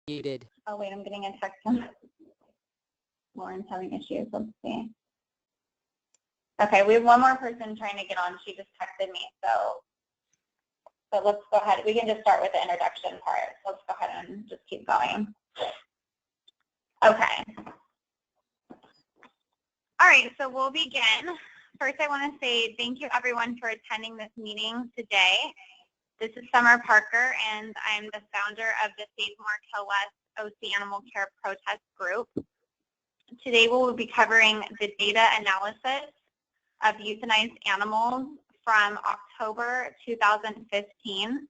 Muted. Oh wait, I'm getting a text from Lauren's having issues. Let's see. Okay, we have one more person trying to get on. She just texted me, so let's go ahead. We can just start with the introduction part. So let's go ahead and just keep going. Okay. All right, so we'll begin. First, I want to say thank you everyone for attending this meeting today. This is Summer Parker, and I'm the founder of the Save Martell West OC Animal Care Protest Group. Today, we'll be covering the data analysis of euthanized animals from October 2015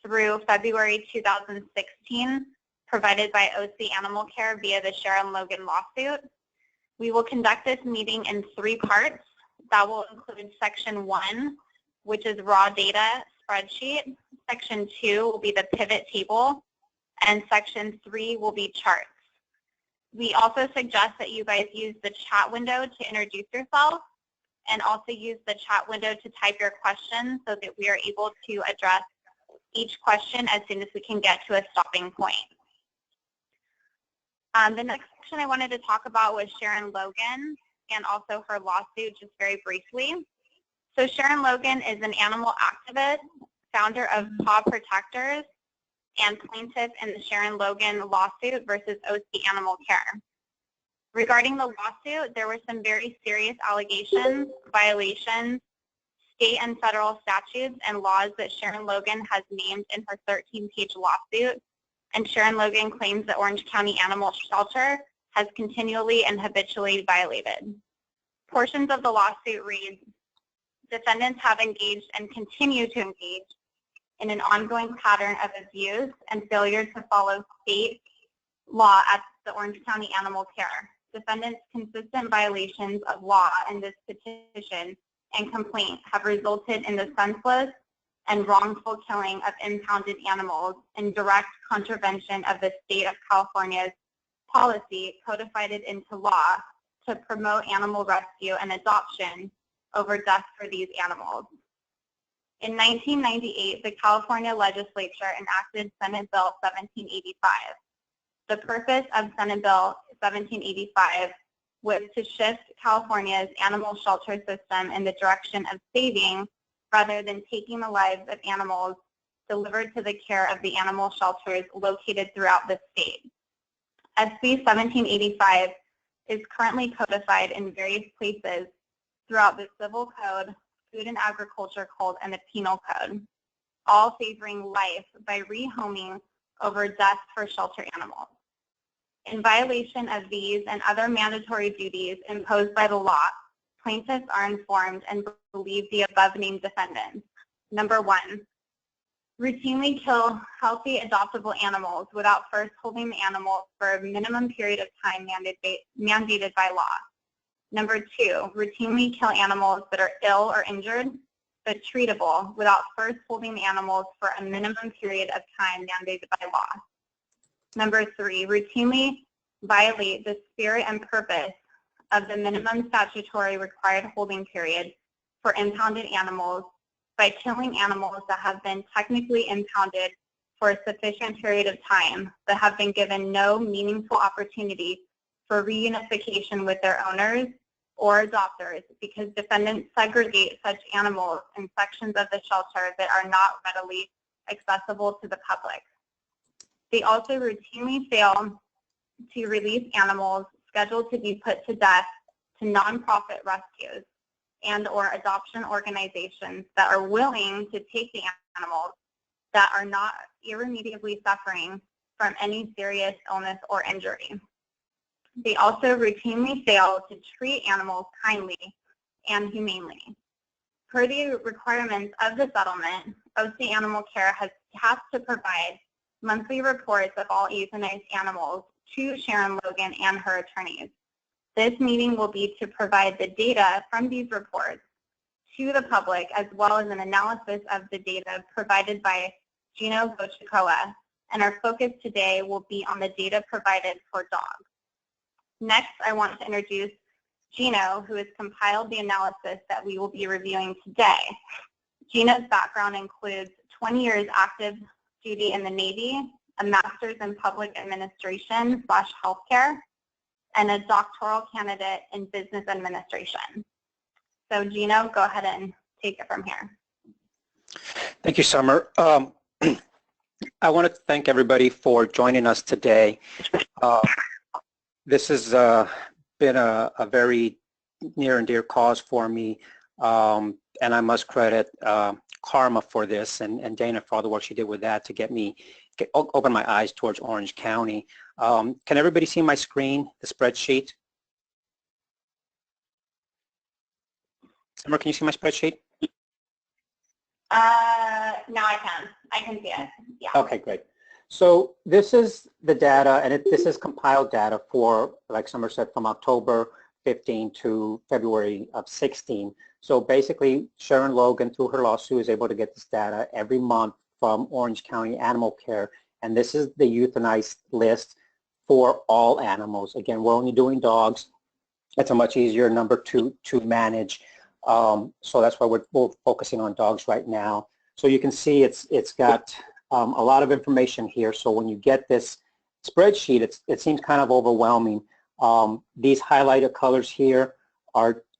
through February 2016, provided by OC Animal Care via the Sharon Logan lawsuit. We will conduct this meeting in 3 parts. That will include Section 1, which is raw data spreadsheet. Section 2 will be the pivot table, and Section 3 will be charts. We also suggest that you guys use the chat window to introduce yourself, and also use the chat window to type your questions so that we are able to address each question as soon as we can get to a stopping point. The next section I wanted to talk about was Sharon Logan and also her lawsuit, just very briefly. So Sharon Logan is an animal activist, founder of Paw Protectors, and plaintiff in the Sharon Logan lawsuit versus OC Animal Care. Regarding the lawsuit, there were some very serious allegations, violations, state and federal statutes and laws that Sharon Logan has named in her 13-page lawsuit, and Sharon Logan claims that Orange County Animal Shelter has continually and habitually violated. Portions of the lawsuit read, defendants have engaged and continue to engage in an ongoing pattern of abuse and failure to follow state law at the Orange County Animal Care. Defendants' consistent violations of law in this petition and complaint have resulted in the senseless and wrongful killing of impounded animals in direct contravention of the state of California's policy codified into law to promote animal rescue and adoption over death for these animals. In 1998, the California legislature enacted Senate Bill 1785. The purpose of Senate Bill 1785 was to shift California's animal shelter system in the direction of saving rather than taking the lives of animals delivered to the care of the animal shelters located throughout the state. SB 1785 is currently codified in various places throughout the Civil Code, Food and Agriculture Code, and the Penal Code, all favoring life by rehoming over death for shelter animals. In violation of these and other mandatory duties imposed by the law, plaintiffs are informed and believe the above-named defendants. Number 1, routinely kill healthy adoptable animals without first holding the animals for a minimum period of time mandated by law. Number 2, routinely kill animals that are ill or injured but treatable without first holding the animals for a minimum period of time mandated by law. Number 3, routinely violate the spirit and purpose of the minimum statutory required holding period for impounded animals by killing animals that have been technically impounded for a sufficient period of time but have been given no meaningful opportunity for reunification with their owners or adopters because defendants segregate such animals in sections of the shelter that are not readily accessible to the public. They also routinely fail to release animals scheduled to be put to death to nonprofit rescues and or adoption organizations that are willing to take the animals that are not irremediably suffering from any serious illness or injury. They also routinely fail to treat animals kindly and humanely. Per the requirements of the settlement, OC Animal Care has to provide monthly reports of all euthanized animals to Sharon Logan and her attorneys. This meeting will be to provide the data from these reports to the public as well as an analysis of the data provided by Eugene Gochicoa, and our focus today will be on the data provided for dogs. Next, I want to introduce Gino, who has compiled the analysis that we will be reviewing today. Gino's background includes 20 years active duty in the Navy a master's in public administration / healthcare, and a doctoral candidate in business administration. So Gino, go ahead and take it from here. Thank you, Summer. I want to thank everybody for joining us today. This has been a very near and dear cause for me, and I must credit Karma for this and Dana for all the work she did with that to open my eyes towards Orange County. Can everybody see my screen, the spreadsheet? Summer, can you see my spreadsheet? Now I can see it. Yeah. Okay, great. So this is the data, and this is compiled data for, like Summer said, from October 15 to February of 16. So basically, Sharon Logan, through her lawsuit, is able to get this data every month from Orange County Animal Care, and this is the euthanized list for all animals. Again, we're only doing dogs. It's a much easier number to manage. So that's why we're focusing on dogs right now. So you can see it's got a lot of information here. So when you get this spreadsheet, it seems kind of overwhelming. These highlighted colors here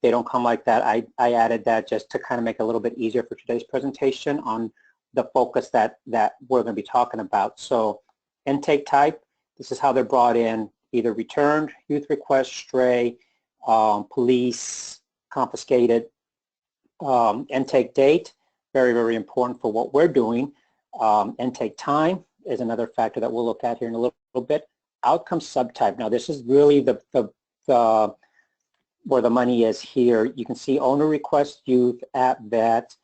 they don't come like that. I added that just to kind of make it a little bit easier for today's presentation on the focus that we're going to be talking about. So intake type, this is how they're brought in, either returned, youth request, stray, police, confiscated. Intake date, very, very important for what we're doing. Intake time is another factor that we'll look at here in a little bit. Outcome subtype. Now this is really the where the money is here. You can see owner request youth at vet,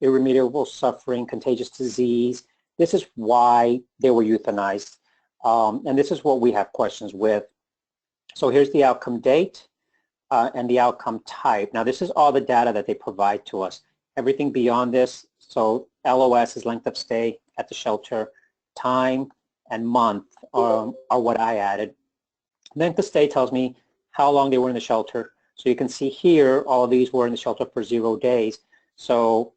irremediable suffering, contagious disease. This is why they were euthanized. And this is what we have questions with. So here's the outcome date and the outcome type. Now this is all the data that they provide to us. Everything beyond this, so LOS is length of stay at the shelter, time and month are what I added. Length of stay tells me how long they were in the shelter. So you can see here, all of these were in the shelter for 0 days. So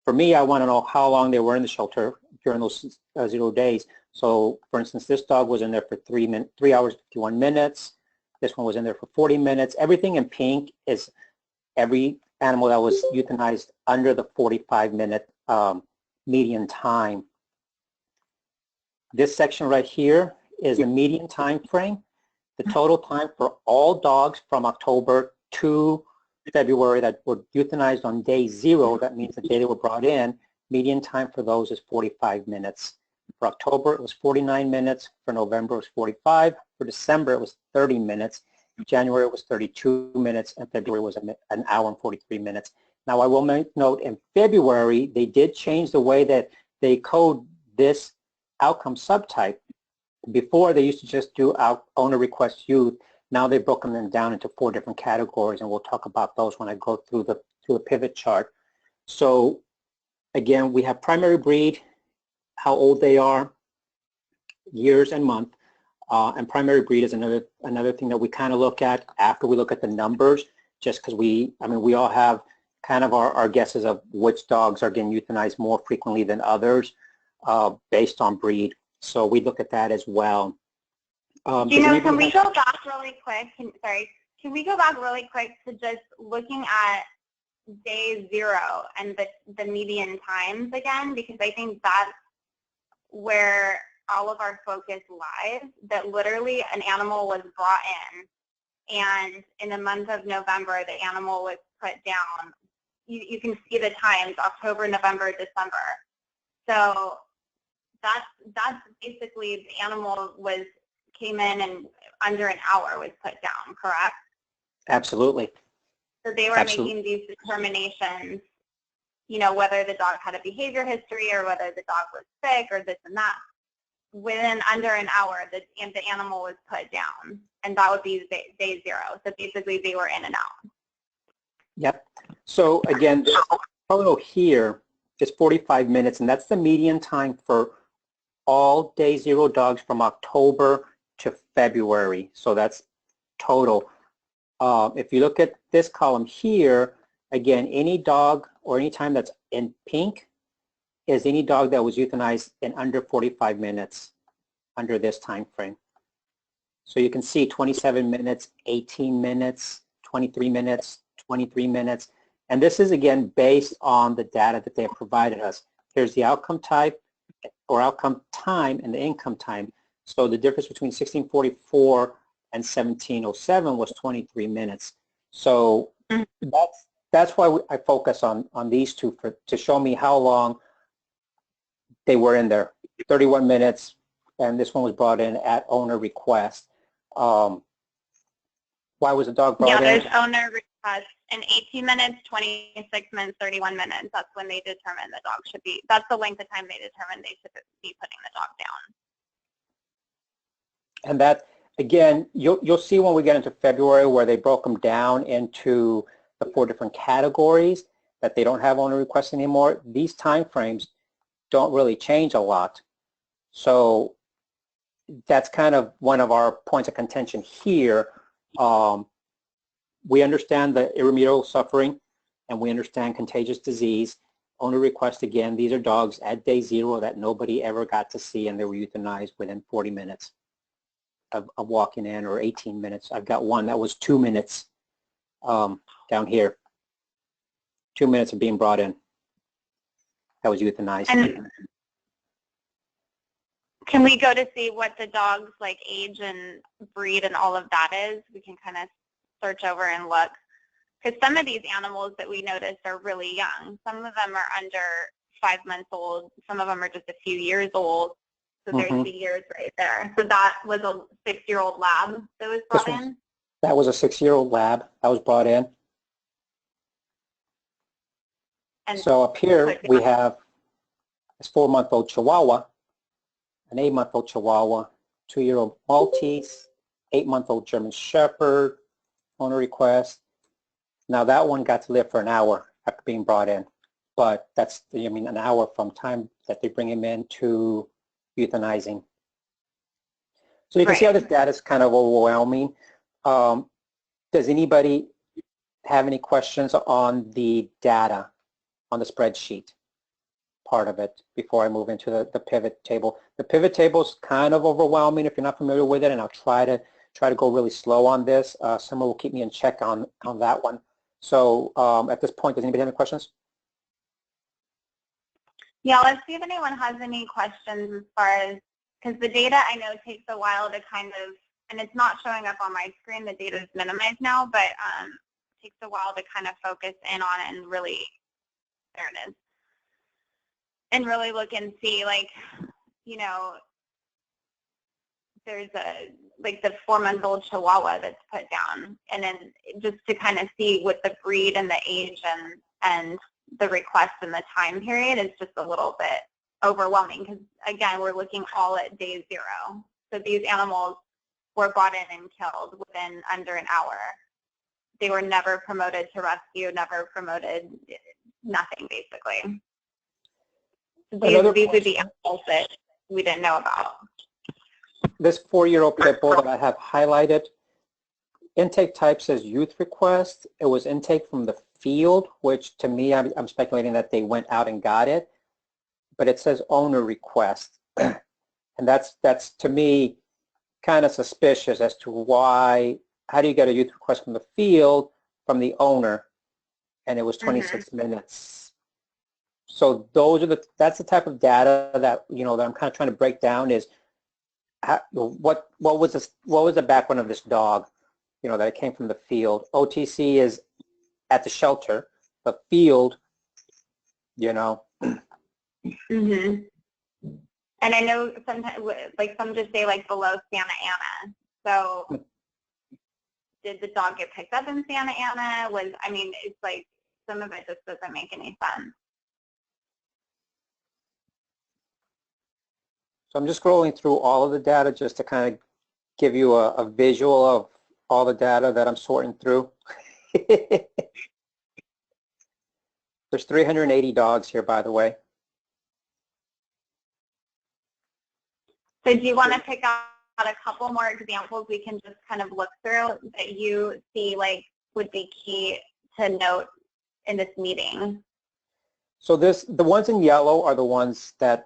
for me, I want to know how long they were in the shelter during those 0 days. So for instance, this dog was in there for 3 hours, 51 minutes. This one was in there for 40 minutes. Everything in pink is every animal that was euthanized under the 45-minute median time. This section right here is the median time frame. The total time for all dogs from October to February that were euthanized on day 0, that means the day they were brought in, median time for those is 45 minutes. For October, it was 49 minutes. For November, it was 45. For December, it was 30 minutes. January, it was 32 minutes. And February was an hour and 43 minutes. Now, I will make note, in February, they did change the way that they code this outcome subtype. Before, they used to just do owner request youth. Now they've broken them down into 4 different categories, and we'll talk about those when I go through the pivot chart. So again, we have primary breed, how old they are, years and month, and primary breed is another thing that we kind of look at after we look at the numbers, just because we all have kind of our guesses of which dogs are getting euthanized more frequently than others based on breed. So we look at that as well. Gino, can we go back really quick? Can we go back really quick to just looking at day 0 and the median times again? Because I think that's where all of our focus lies, that literally an animal was brought in, and in the month of November, the animal was put down. You can see the times, October, November, December. So that's basically the animal came in and under an hour was put down, correct? Absolutely. So they were making these determinations, you know, whether the dog had a behavior history or whether the dog was sick or this and that. Within under an hour, the animal was put down, and that would be day 0. So basically, they were in and out. Yep. So again, this photo here is 45 minutes, and that's the median time for all day 0 dogs from October to February. So that's total. If you look at this column here, again, any dog or any time that's in pink is any dog that was euthanized in under 45 minutes. under this time frame. So you can see 27 minutes, 18 minutes, 23 minutes, 23 minutes. And this is, again, based on the data that they have provided us. Here's the outcome type or outcome time and the income time. So the difference between 1644 and 1707 was 23 minutes. So that's why I focus on these two to show me how long they were in there. 31 minutes, and this one was brought in at owner request. Why was the dog brought in? Yeah, there's owner request in 18 minutes, 26 minutes, 31 minutes. That's when they determine the dog should be, that's the length of time they determine they should be putting the dog down. And that, again, you'll see when we get into February where they broke them down into the 4 different categories, that they don't have owner requests anymore. These time frames don't really change a lot. So that's kind of one of our points of contention here. We understand the irremediable suffering, and we understand contagious disease. Owner request, again, these are dogs at day 0 that nobody ever got to see, and they were euthanized within 40 minutes of walking in, or 18 minutes. I've got one that was 2 minutes down here. 2 minutes of being brought in. That was euthanized. And can we go to see what the dog's like age and breed and all of that is? We can kind of search over and look. Because some of these animals that we noticed are really young. Some of them are under 5 months old. Some of them are just a few years old. So there's the years right there. So that was a 6-year-old lab that was brought in? That was a 6-year-old lab that was brought in. And so up here we have this 4-month-old Chihuahua, an 8-month-old Chihuahua, 2-year-old Maltese, 8-month-old German Shepherd, owner request. Now that one got to live for an hour after being brought in, but that's, I mean, an hour from time that they bring him in to euthanizing. So you can see how this data is kind of overwhelming. Does anybody have any questions on the data, on the spreadsheet part of it, before I move into the pivot table? The pivot table is kind of overwhelming if you're not familiar with it, and I'll try to go really slow on this. Someone will keep me in check on that one. So at this point, does anybody have any questions? Yeah, let's see if anyone has any questions as far as, because the data I know takes a while to kind of, and it's not showing up on my screen, the data is minimized now, but it takes a while to kind of focus in on it and really, there it is, and really look and see, like, you know, there's like the 4-month-old Chihuahua that's put down, and then just to kind of see what the breed and the age and the request and the time period is just a little bit overwhelming, because again, we're looking all at day 0. So these animals were brought in and killed within under an hour. They were never promoted to rescue, never promoted, nothing basically. These would be animals that we didn't know about. This 4-year-old pit bull that I have highlighted, intake type says youth request. It was intake from the field, which to me, I'm speculating that they went out and got it, but it says owner request. And that's to me kind of suspicious as to why, how do you get a youth request from the field from the owner, and it was 26 minutes. So those are that's the type of data that, you know, that I'm kind of trying to break down is how, what was the background of this dog, you know, that it came from the field. OTC is at the shelter, the field, you know. And I know sometimes, like some just say like below Santa Ana. So did the dog get picked up in Santa Ana? I mean, it's like some of it just doesn't make any sense. So I'm just scrolling through all of the data just to kind of give you a visual of all the data that I'm sorting through. There's 380 dogs here, by the way. So do you want to pick out a couple more examples we can just kind of look through that you see like would be key to note in this meeting? So the ones in yellow are the ones that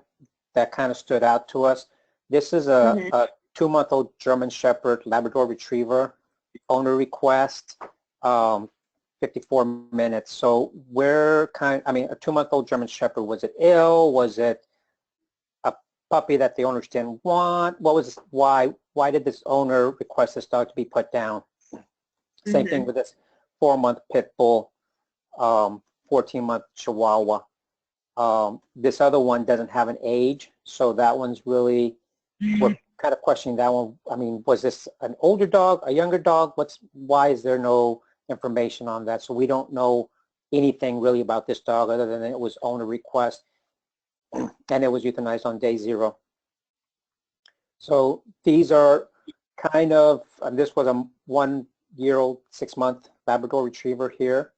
kind of stood out to us. This is a 2-month-old German Shepherd Labrador Retriever, owner request, 54 minutes. So a 2-month-old German Shepherd, was it ill? Was it a puppy that the owners didn't want? What was why did this owner request this dog to be put down? Same thing with this 4-month Pit Bull, 14-month Chihuahua. This other one doesn't have an age, so that one's really, we're kind of questioning that one. I mean, was this an older dog, a younger dog? Why is there no information on that? So we don't know anything really about this dog other than it was owner request and it was euthanized on day 0. So these are kind of, this was a 1-year-old 6-month Labrador Retriever here,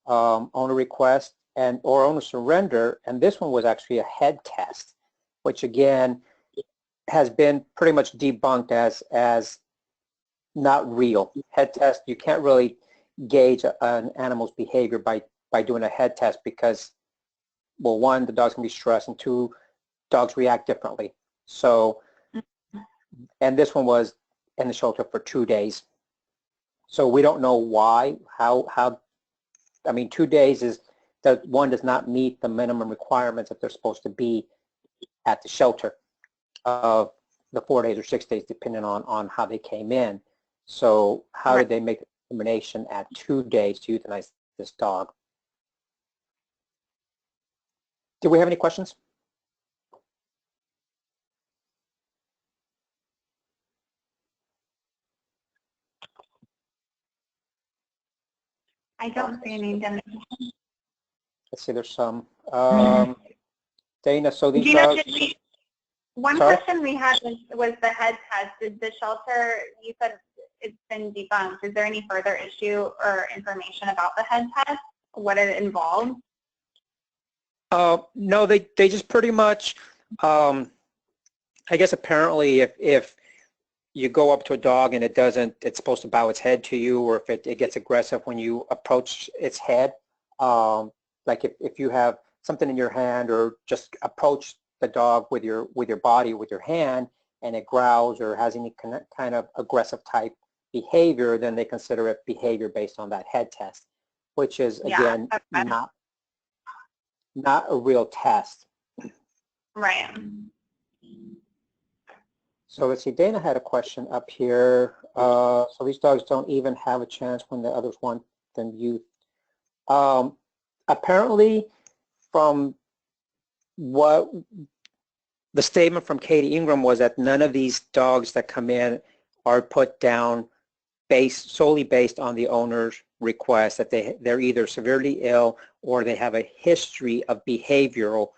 owner request or owner surrender, and this one was actually a head test, which again has been pretty much debunked as not real. Head test, you can't really gauge an animal's behavior by doing a head test because, well, 1, the dog's going to be stressed, and 2, dogs react differently. So, and this one was in the shelter for 2 days. So we don't know why, how, I mean, 2 days is, that one does not meet the minimum requirements that they're supposed to be at the shelter of the 4 days or 6 days, depending on how they came in. So how did they make the determination at 2 days to euthanize this dog? Do we have any questions? I don't see any. Let's see, there's some. Dana, so these Gina, dogs... One question we had was the head test. Did the shelter, you said it's been debunked. Is there any further issue or information about the head test? What it involved? No, they just pretty much, I guess apparently if you go up to a dog and it's supposed to bow its head to you, or if it gets aggressive when you approach its head, like if you have something in your hand or just approach the dog with your body, with your hand, and it growls or has any kind of aggressive type behavior, then they consider it behavior based on that head test, which is, again, not a real test. Right. So let's see, Dana had a question up here. So these dogs don't even have a chance when the others want them youth. Apparently, from what the statement from Katie Ingram was that none of these dogs that come in are put down solely based on the owner's request, that they're either severely ill or they have a history of behavioral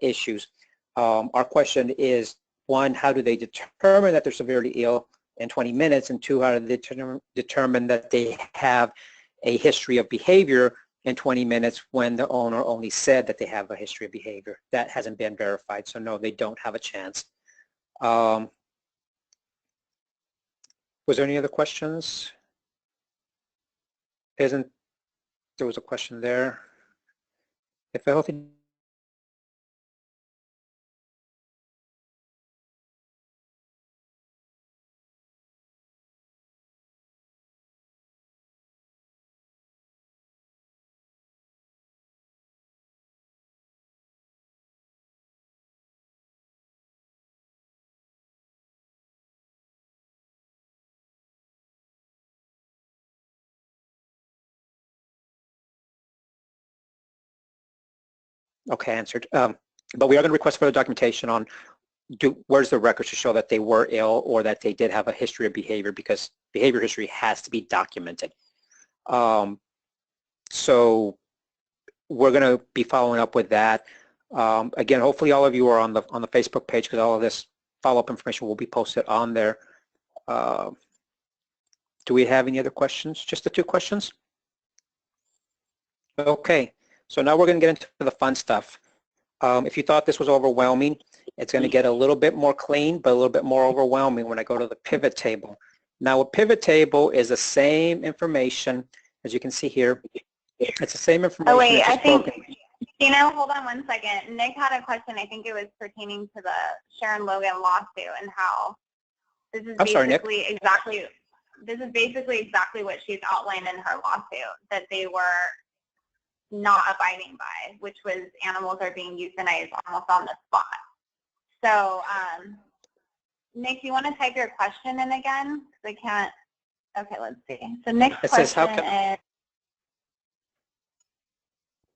issues. Our question is, 1, how do they determine that they're severely ill in 20 minutes? And 2, how do they determine that they have a history of behavior in 20 minutes when the owner only said that they have a history of behavior? That hasn't been verified, so no, they don't have a chance. Was there any other questions? There was a question there. If a healthy Okay, answered. But we are going to request further documentation on where's the records to show that they were ill or that they did have a history of behavior, because behavior history has to be documented. So we're going to be following up with that. Again, hopefully all of you are on the Facebook page, because all of this follow-up information will be posted on there. Do we have any other questions? Just the 2 questions? Okay. So now we're going to get into the fun stuff. If you thought this was overwhelming, it's going to get a little bit more clean, but a little bit more overwhelming when I go to the pivot table. Now, a pivot table is the same information, as you can see here. It's the same information. Oh, wait, I think Hold on one second. Nick had a question. I think it was pertaining to the Sharon Logan lawsuit and how this is basically exactly what she's outlined in her lawsuit that they were not abiding by, which was animals are being euthanized almost on the spot. So, Nick, you want to type your question in again? Because I can't. Okay, let's see. So Nick's question is.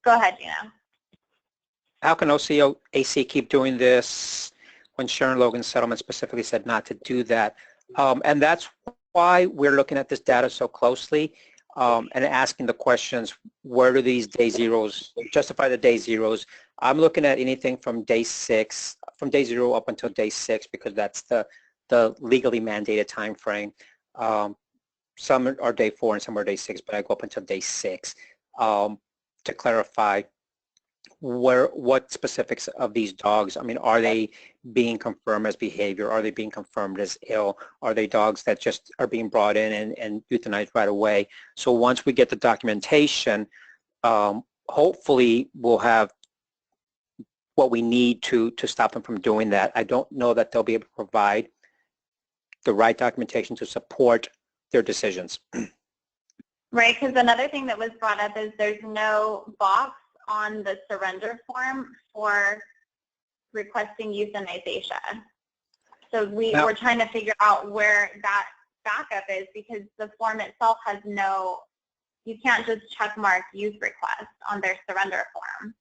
Go ahead, Gina. How can OCAC keep doing this when Sharon Logan's settlement specifically said not to do that? And that's why we're looking at this data so closely and asking the questions, where do these day zeros justify the day zeros? I'm looking at anything from day 6, from day 0 up until day 6, because that's the legally mandated time frame. Some are day 4 and some are day 6, but I go up until day 6 to clarify what specifics of these dogs. I mean, are they being confirmed as behavior? Are they being confirmed as ill? Are they dogs that just are being brought in and euthanized right away? So once we get the documentation, hopefully we'll have what we need to stop them from doing that. I don't know that they'll be able to provide the right documentation to support their decisions. Right, because another thing that was brought up is there's no box on the surrender form for requesting euthanization. So we're trying to figure out where that backup is, because the form itself has no, you can't just check mark youth request on their surrender form.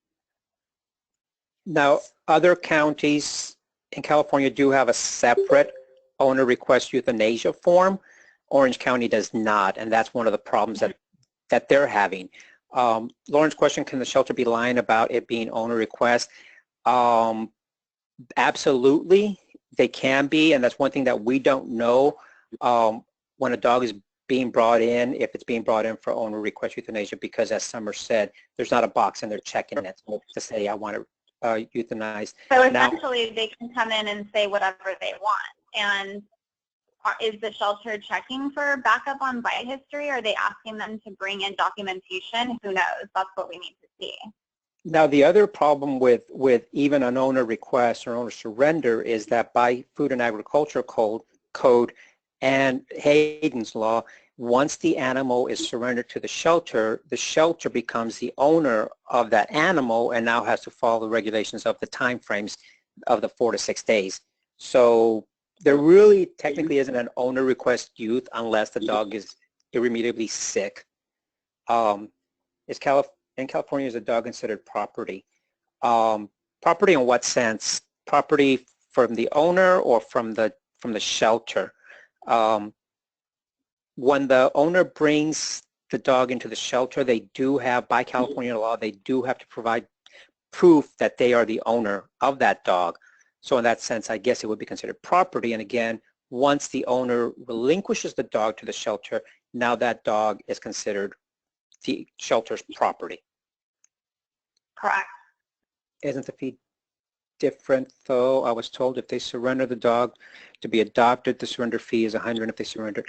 Now, other counties in California do have a separate owner request euthanasia form. Orange County does not, and that's one of the problems that they're having. Lauren's question, can the shelter be lying about it being owner request? Absolutely, they can be, and that's one thing that we don't know when a dog is being brought in, if it's being brought in for owner request euthanasia, because as Summer said, there's not a box and they're checking it to say, I want to euthanize. So essentially they can come in and say whatever they want. And is the shelter checking for backup on bite history? Are they asking them to bring in documentation? Who knows? That's what we need to see. Now, the other problem with even an owner request or owner surrender is that by Food and Agriculture Code and Hayden's Law, once the animal is surrendered to the shelter becomes the owner of that animal and now has to follow the regulations of the time frames of the 4 to 6 days. So there really technically isn't an owner request youth unless the dog is irremediably sick. In California, is a dog considered property? Property in what sense? Property from the owner or from the shelter? When the owner brings the dog into the shelter, they do have, by California law, they do have to provide proof that they are the owner of that dog. So in that sense, I guess it would be considered property. And again, once the owner relinquishes the dog to the shelter, now that dog is considered the shelter's property. Correct. Isn't the fee different though? I was told if they surrender the dog to be adopted, the surrender fee is $100 if they surrender.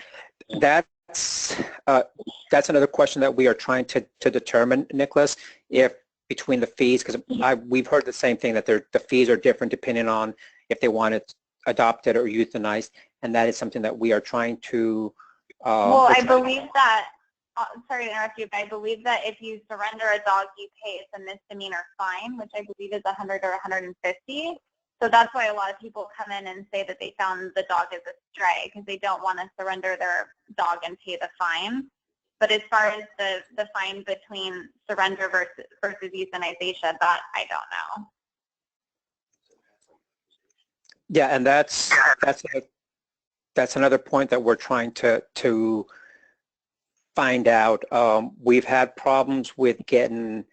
That's another question that we are trying to determine, Nicholas, if between the fees, because we've heard the same thing, that the fees are different depending on if they want it adopted or euthanized, and that is something that we are trying to well, I believe that, sorry to interrupt you, but I believe that if you surrender a dog you pay, it's a misdemeanor fine, which I believe is $100 or $150. So that's why a lot of people come in and say that they found the dog as a stray, because they don't want to surrender their dog and pay the fine. But as far as the fine between surrender versus euthanization, that I don't know. Yeah, and that's another point that we're trying to find out. We've had problems with getting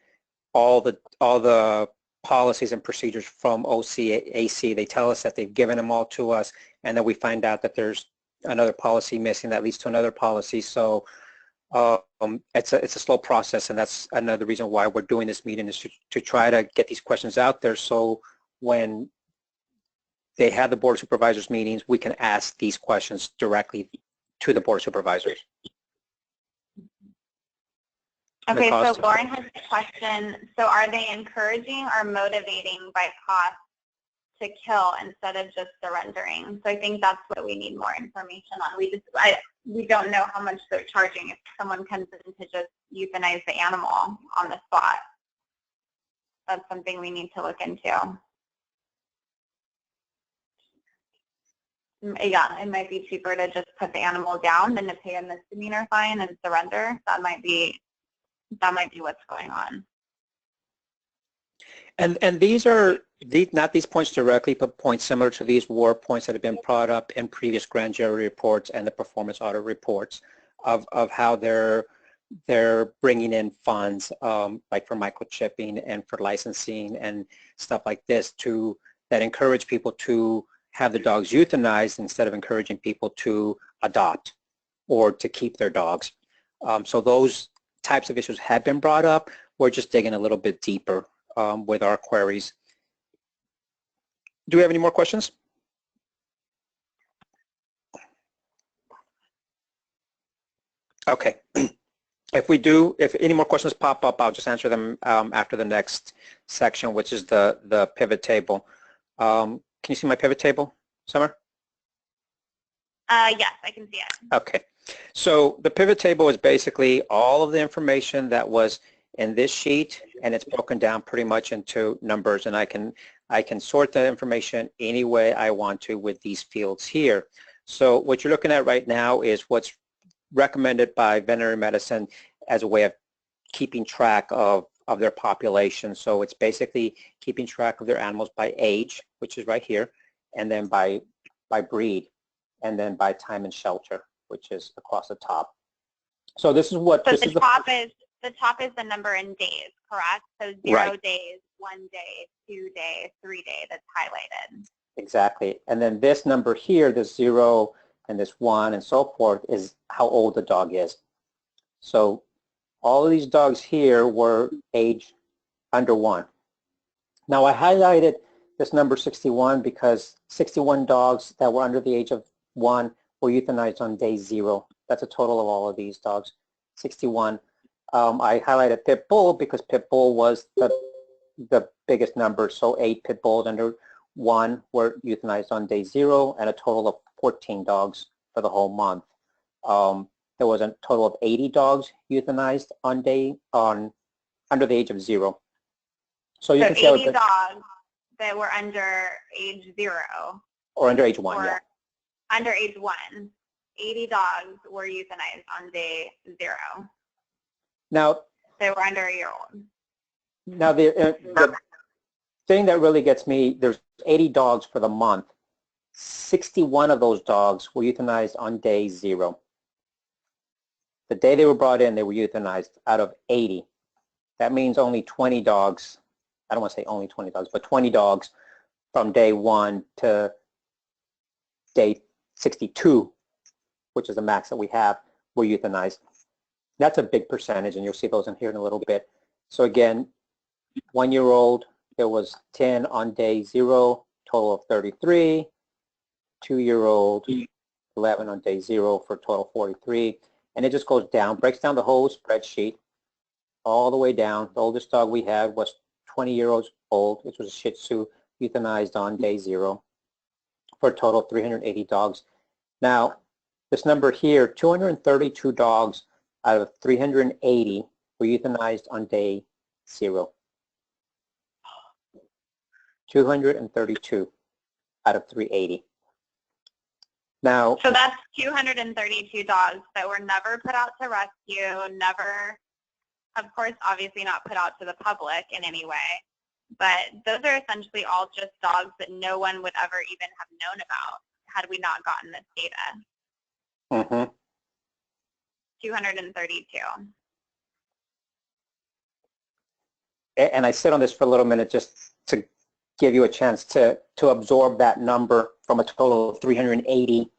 all the policies and procedures from OCAC. They tell us that they've given them all to us, and then we find out that there's another policy missing that leads to another policy. So it's a slow process, and that's another reason why we're doing this meeting, is to try to get these questions out there, so when they have the Board of Supervisors meetings, we can ask these questions directly to the Board of Supervisors. Okay, so Lauren has a question. So are they encouraging or motivating by cost to kill instead of just surrendering? So I think that's what we need more information on. We don't know how much they're charging if someone comes in to just euthanize the animal on the spot. That's something we need to look into. Yeah, it might be cheaper to just put the animal down than to pay a misdemeanor fine and surrender. That might be what's going on. And these are not these points directly, but points similar to these were points that have been brought up in previous grand jury reports and the performance audit reports of how they're bringing in funds like for microchipping and for licensing and stuff like this that encourage people to have the dogs euthanized instead of encouraging people to adopt or to keep their dogs. So those types of issues have been brought up. We're just digging a little bit deeper with our queries. Do we have any more questions? Okay. If any more questions pop up, I'll just answer them after the next section, which is the pivot table. Can you see my pivot table, Summer? Yes, I can see it. Okay. So the pivot table is basically all of the information that was in this sheet, and it's broken down pretty much into numbers, and I can sort the information any way I want to with these fields here. So what you're looking at right now is what's recommended by veterinary medicine as a way of keeping track of their population. So it's basically keeping track of their animals by age, which is right here, and then by breed, and then by time and shelter, which is across the top. So this is what so the top is the number in days, correct? So 0 right. days, 1 day, 2 days, 3 days, that's highlighted. Exactly. And then this number here, this 0 and this 1 and so forth, is how old the dog is. So all of these dogs here were age under 1. Now I highlighted this number 61 because 61 dogs that were under the age of 1 were euthanized on day 0. That's a total of all of these dogs, 61. I highlighted pit bull because pit bull was the biggest number, so 8 pit bulls under 1 were euthanized on day 0, and a total of 14 dogs for the whole month. There was a total of 80 dogs euthanized under the age of 0. So you can see 80 dogs that were under age 0. Or under age 1, yeah. Under age 1. 80 dogs were euthanized on day 0. Now, they were under a year old. Now the thing that really gets me, there's 80 dogs for the month. 61 of those dogs were euthanized on day 0. The day they were brought in, they were euthanized out of 80. That means only 20 dogs, I don't want to say only 20 dogs, but 20 dogs from day 1 to day 62, which is the max that we have, were euthanized. That's a big percentage, and you'll see those in here in a little bit. So again, 1-year-old, there was 10 on day 0, total of 33. 2-year-old, 11 on day 0 for a total of 43. And it just goes down, breaks down the whole spreadsheet all the way down. The oldest dog we had was 20 years old, which was a Shih Tzu, euthanized on day 0 for a total of 380 dogs. Now, this number here, 232 dogs out of 380 were euthanized on day 0. 232 out of 380. Now, so that's 232 dogs that were never put out to rescue, never, of course, obviously not put out to the public in any way, but those are essentially all just dogs that no one would ever even have known about had we not gotten this data. Mm-hmm. 232. And I sit on this for a little minute just to give you a chance to absorb that number from a total of 380.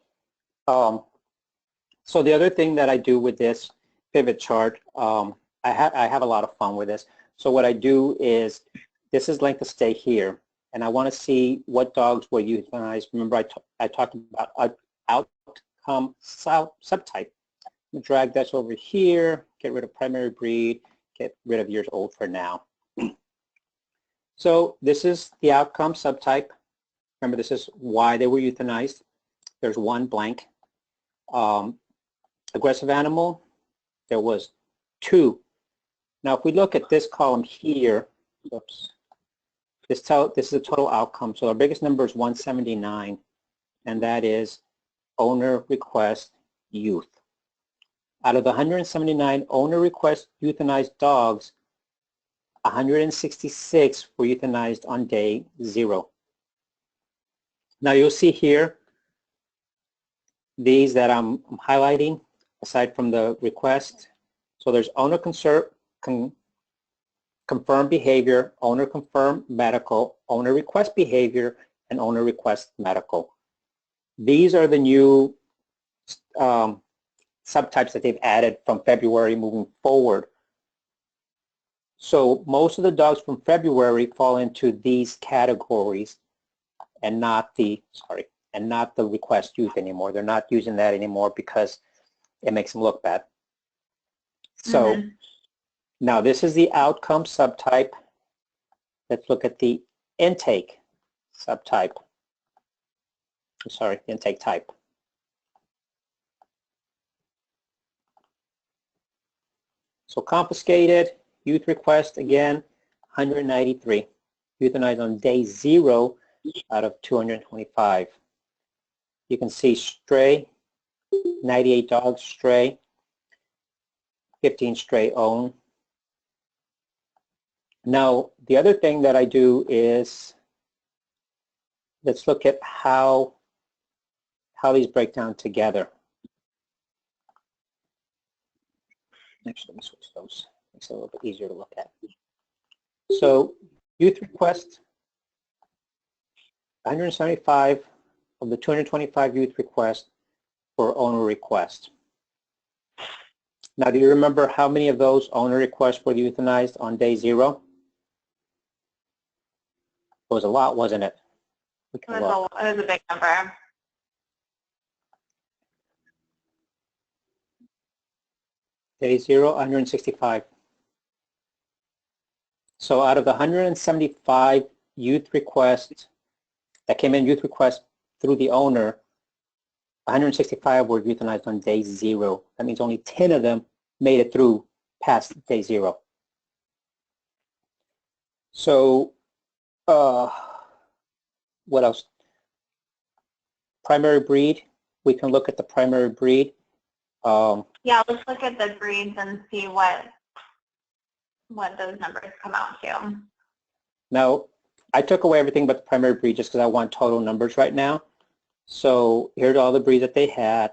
So the other thing that I do with this pivot chart, I have a lot of fun with this. So what I do is, this is length of stay here, and I want to see what dogs were euthanized. Remember I talked about outcome subtype. Drag that over here, get rid of primary breed, get rid of years old for now. So this is the outcome subtype. Remember, this is why they were euthanized. There's one blank. Aggressive animal, there was 2. Now, if we look at this column here, oops, this is a total outcome. So our biggest number is 179, and that is owner request youth. Out of the 179 owner request euthanized dogs, 166 were euthanized on day 0. Now you'll see here these that I'm highlighting aside from the request. So there's owner confirmed behavior, owner confirmed medical, owner request behavior, and owner request medical. These are the new subtypes that they've added from February moving forward. So most of the dogs from February fall into these categories and not the request youth anymore. They're not using that anymore because it makes them look bad. So now this is the outcome subtype. Let's look at the intake subtype. Intake type. So confiscated, youth request, again, 193. Euthanized on day 0 out of 225. You can see stray, 98 dogs stray, 15 stray own. Now, the other thing that I do is, let's look at how these break down together. Actually, let me switch those. Makes it a little bit easier to look at. So, youth request, 175 of the 225 youth requests for owner request. Now, do you remember how many of those owner requests were euthanized on day 0? It was a lot, wasn't it? It was a big number. Day 0, 165. So out of the 175 youth requests that came in, youth requests through the owner, 165 were euthanized on day 0. That means only 10 of them made it through past day 0. So what else? Primary breed. We can look at the primary breed. Yeah, let's look at the breeds and see what those numbers come out to. Now, I took away everything but the primary breed just because I want total numbers right now. So here's all the breeds that they had.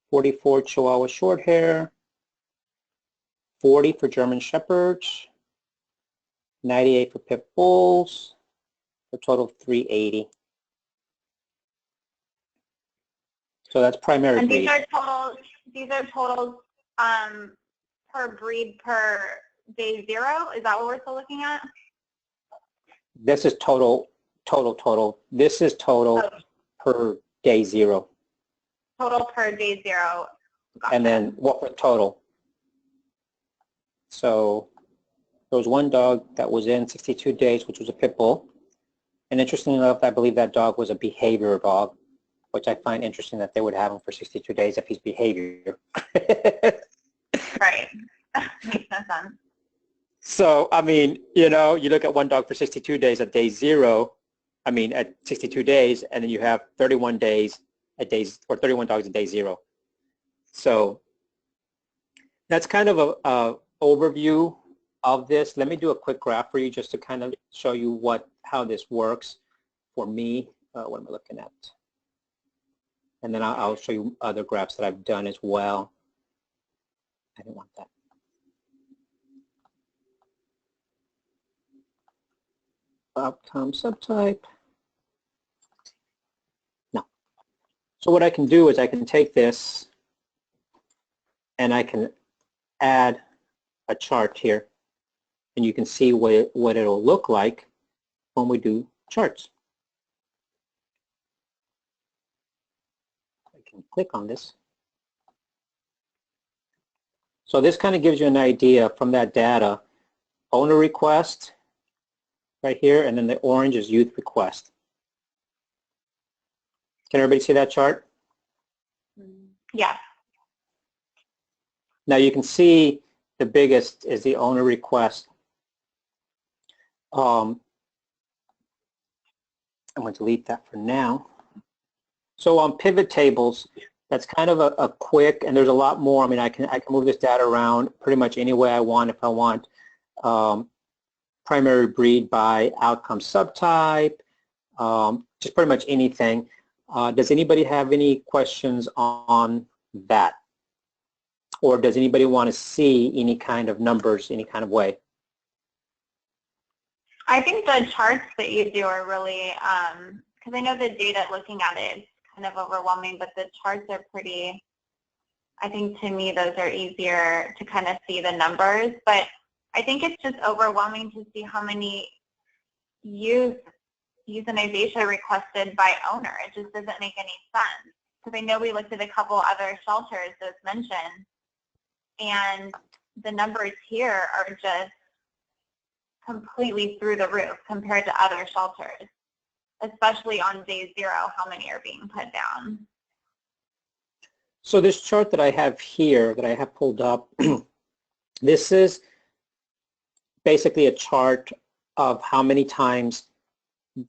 44 Chihuahua Shorthair, 40 for German Shepherds, 98 for Pit Bulls, a total of 380. So that's primary and breed. These are totals per breed per day 0. Is that what we're still looking at? This is total. This is total per day 0. Total per day 0. Gotcha. And then what for total? So there was one dog that was in 62 days, which was a pit bull. And interestingly enough, I believe that dog was a behavior dog, which I find interesting that they would have him for 62 days if he's behavior. Right. Makes no sense. So, I mean, you know, you look at one dog for 62 days at day 0, at 62 days, and then you have 31 days at days, or 31 dogs at day 0. So that's kind of a overview of this. Let me do a quick graph for you just to kind of show you how this works for me. What am I looking at? And then I'll show you other graphs that I've done as well. I didn't want that. Outcome subtype. No. So what I can do is I can take this and I can add a chart here, and you can see what it'll look like when we do charts. I can click on this. So this kind of gives you an idea from that data. Owner request right here, and then the orange is youth request. Can everybody see that chart? Yeah. Now you can see the biggest is the owner request. I'm going to delete that for now. So on pivot tables, that's kind of a quick, and there's a lot more. I mean, I can move this data around pretty much any way I want. If I want primary breed by outcome subtype, just pretty much anything. Does anybody have any questions on that? Or does anybody want to see any kind of numbers, any kind of way? I think the charts that you do are really, because I know the data looking at it is kind of overwhelming, but the charts are pretty, I think to me those are easier to kind of see the numbers, but I think it's just overwhelming to see how many euthanization requested by owner. It just doesn't make any sense. Because I know we looked at a couple other shelters as mentioned, and the numbers here are just completely through the roof compared to other shelters, especially on day 0, how many are being put down. So this chart that I have here, that I have pulled up, this is basically a chart of how many times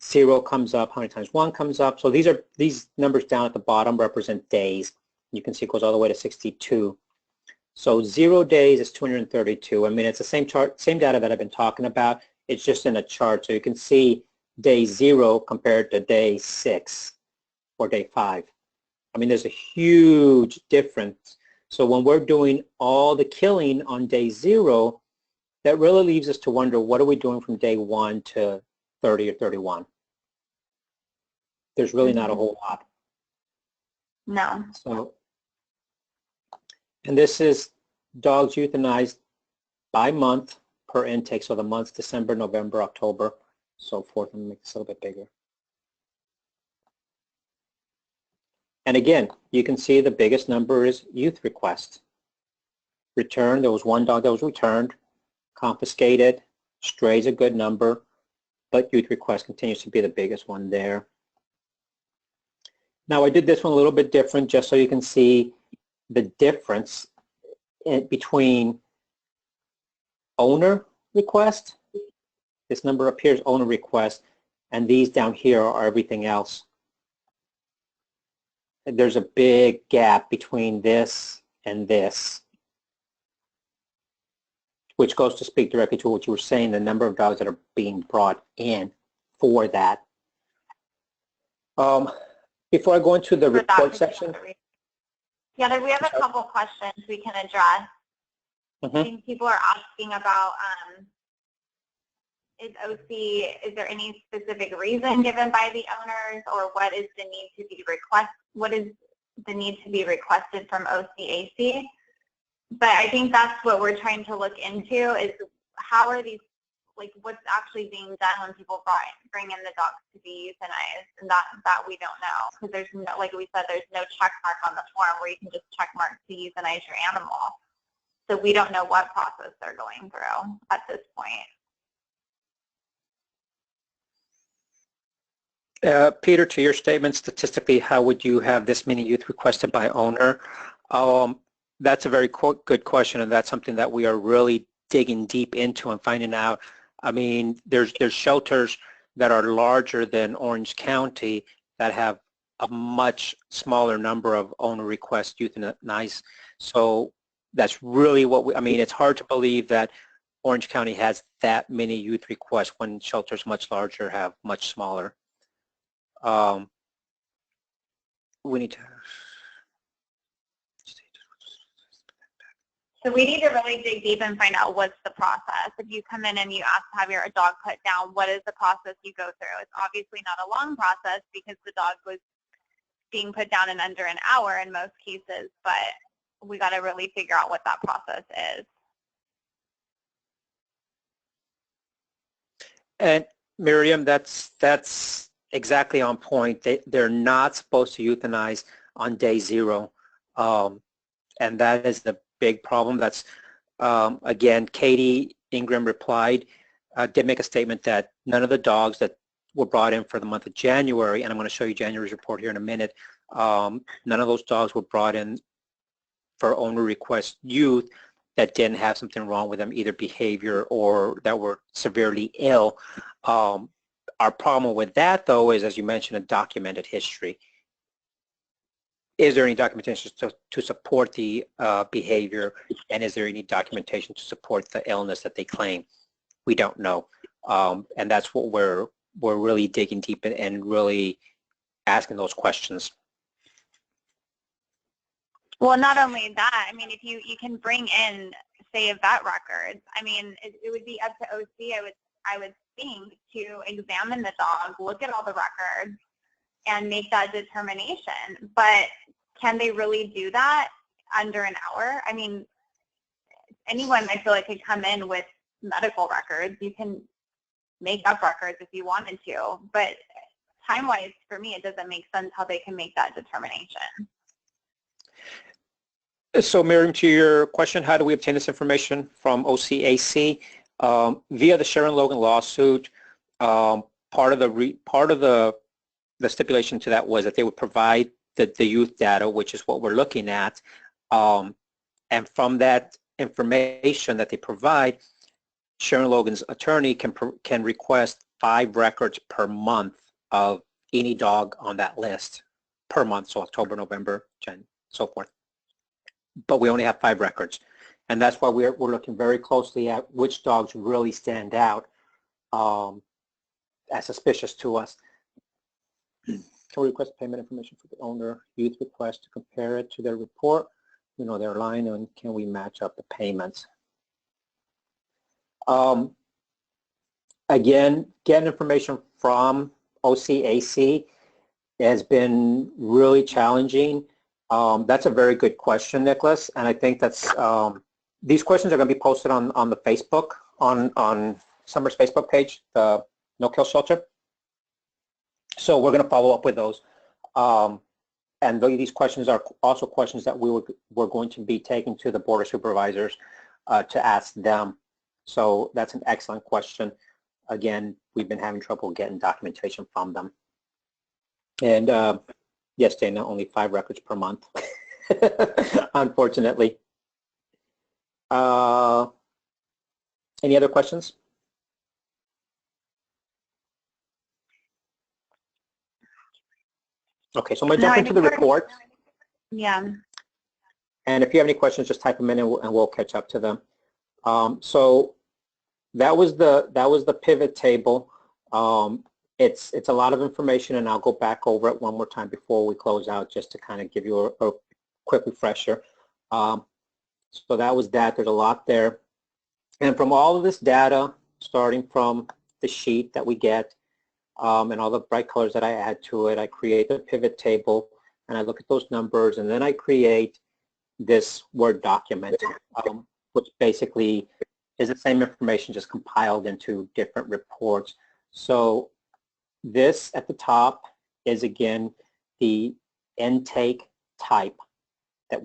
0 comes up, how many times 1 comes up. So these numbers down at the bottom represent days. You can see it goes all the way to 62. So 0 days is 232. I mean, it's the same chart, same data that I've been talking about. It's just in a chart. So you can see day 0 compared to day 6 or day 5. I mean, there's a huge difference. So when we're doing all the killing on day 0, that really leaves us to wonder, what are we doing from day 1 to 30 or 31? There's really not a whole lot. No. So, and this is dogs euthanized by month per intake. So the months December, November, October, so forth. Let me make this a little bit bigger. And again, you can see the biggest number is youth request. Return, there was 1 dog that was returned. Confiscated, stray is a good number, but youth request continues to be the biggest one there. Now I did this one a little bit different just so you can see the difference between owner request, this number up here is owner request, and these down here are everything else. There's a big gap between this and this, which goes to speak directly to what you were saying, the number of dogs that are being brought in for that. Before I go into the report section. Yeah, we have a couple questions we can address. I think people are asking about, is there any specific reason given by the owners, or what is the need to be requested from OCAC? But I think that's what we're trying to look into, is how are these, like what's actually being done when people bring in the dogs to be euthanized, and that we don't know, because there's no, like we said, there's no check mark on the form where you can just check mark to euthanize your animal. So we don't know what process they're going through at this point. Peter, to your statement, statistically, how would you have this many youth requested by owner? That's a very good question, and that's something that we are really digging deep into and finding out. I mean, there's shelters that are larger than Orange County that have a much smaller number of owner requests euthanized. So that's really what I mean, it's hard to believe that Orange County has that many youth requests when shelters much larger have much smaller. We need to... So we need to really dig deep and find out what's the process. If you come in and you ask to have your dog put down, what is the process you go through? It's obviously not a long process because the dog was being put down in under an hour in most cases, but we got to really figure out what that process is. And Miriam, that's exactly on point. They're not supposed to euthanize on day 0, and that is the big problem. That's, again, Katie Ingram replied, did make a statement that none of the dogs that were brought in for the month of January, and I'm going to show you January's report here in a minute, none of those dogs were brought in for owner request youth that didn't have something wrong with them, either behavior or that were severely ill. Our problem with that, though, is, as you mentioned, a documented history. Is there any documentation to support the behavior, and is there any documentation to support the illness that they claim? We don't know, and that's what we're really digging deep in and really asking those questions. Well, not only that, I mean, if you can bring in, say, vet records, I mean, it would be up to OC, I would think, to examine the dog, look at all the records, and make that determination. But can they really do that under an hour? I mean, anyone, I feel like, could come in with medical records. You can make up records if you wanted to, but time-wise, for me, it doesn't make sense how they can make that determination. So, Miriam, to your question, how do we obtain this information from OCAC? Via the Sharon Logan lawsuit, part of the stipulation to that was that they would provide the youth data, which is what we're looking at, and from that information that they provide, Sharon Logan's attorney can request 5 records per month of any dog on that list per month, so October, November, Jan, so forth. But we only have 5 records, and that's why we're looking very closely at which dogs really stand out as suspicious to us. Can we request payment information for the owner youth request to compare it to their report? You know, their line, and can we match up the payments? Again, getting information from OCAC has been really challenging. That's a very good question, Nicholas, and I think that's these questions are going to be posted on the Facebook, on Summer's Facebook page, the No Kill Shelter. So we're going to follow up with those, and these questions are also questions that we're going to be taking to the Board of Supervisors to ask them. So that's an excellent question. Again, we've been having trouble getting documentation from them. And yes, Dana, only 5 records per month, unfortunately. Any other questions? Okay, so I'm going to jump into the report. Yeah. And if you have any questions, just type them in and we'll catch up to them. So that was the pivot table. It's a lot of information, and I'll go back over it one more time before we close out, just to kind of give you a quick refresher. So that was that. There's a lot there. And from all of this data, starting from the sheet that we get, and all the bright colors that I add to it, I create a pivot table, and I look at those numbers, and then I create this Word document, which basically is the same information just compiled into different reports. So this at the top is, again, the intake type that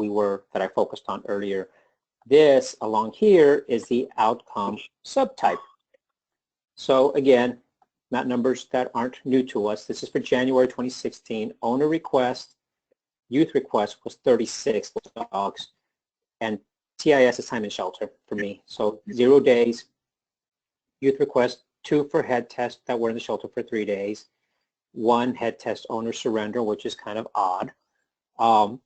I focused on earlier. This along here is the outcome subtype. So again, not numbers that aren't new to us. This is for January 2016. Owner request, youth request was 36 dogs, and TIS is time in shelter for me. So 0 days, youth request, 2 for head test that were in the shelter for 3 days, 1 head test owner surrender, which is kind of odd, 2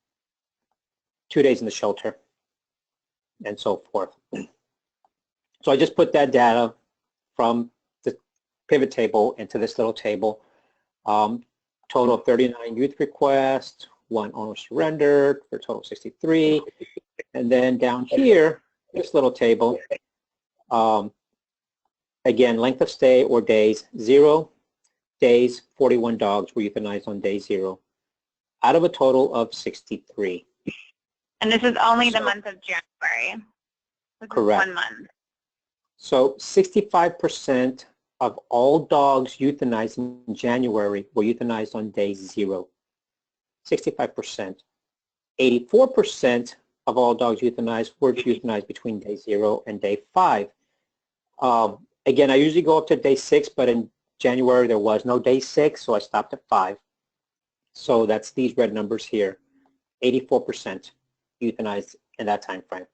days in the shelter, and so forth. So I just put that data from the pivot table into this little table. Total of 39 youth requests, 1 owner surrendered for a total of 63. And then down here, this little table, again, length of stay or days, 0 days, 41 dogs were euthanized on day 0, out of a total of 63. And this is only the month of January. This correct. Is 1 month. So 65% of all dogs euthanized in January were euthanized on day 0. 65%. 84% of all dogs euthanized were euthanized between day 0 and day 5. Again, I usually go up to day 6, but in January there was no day 6, so I stopped at 5. So that's these red numbers here, 84% euthanized in that time frame.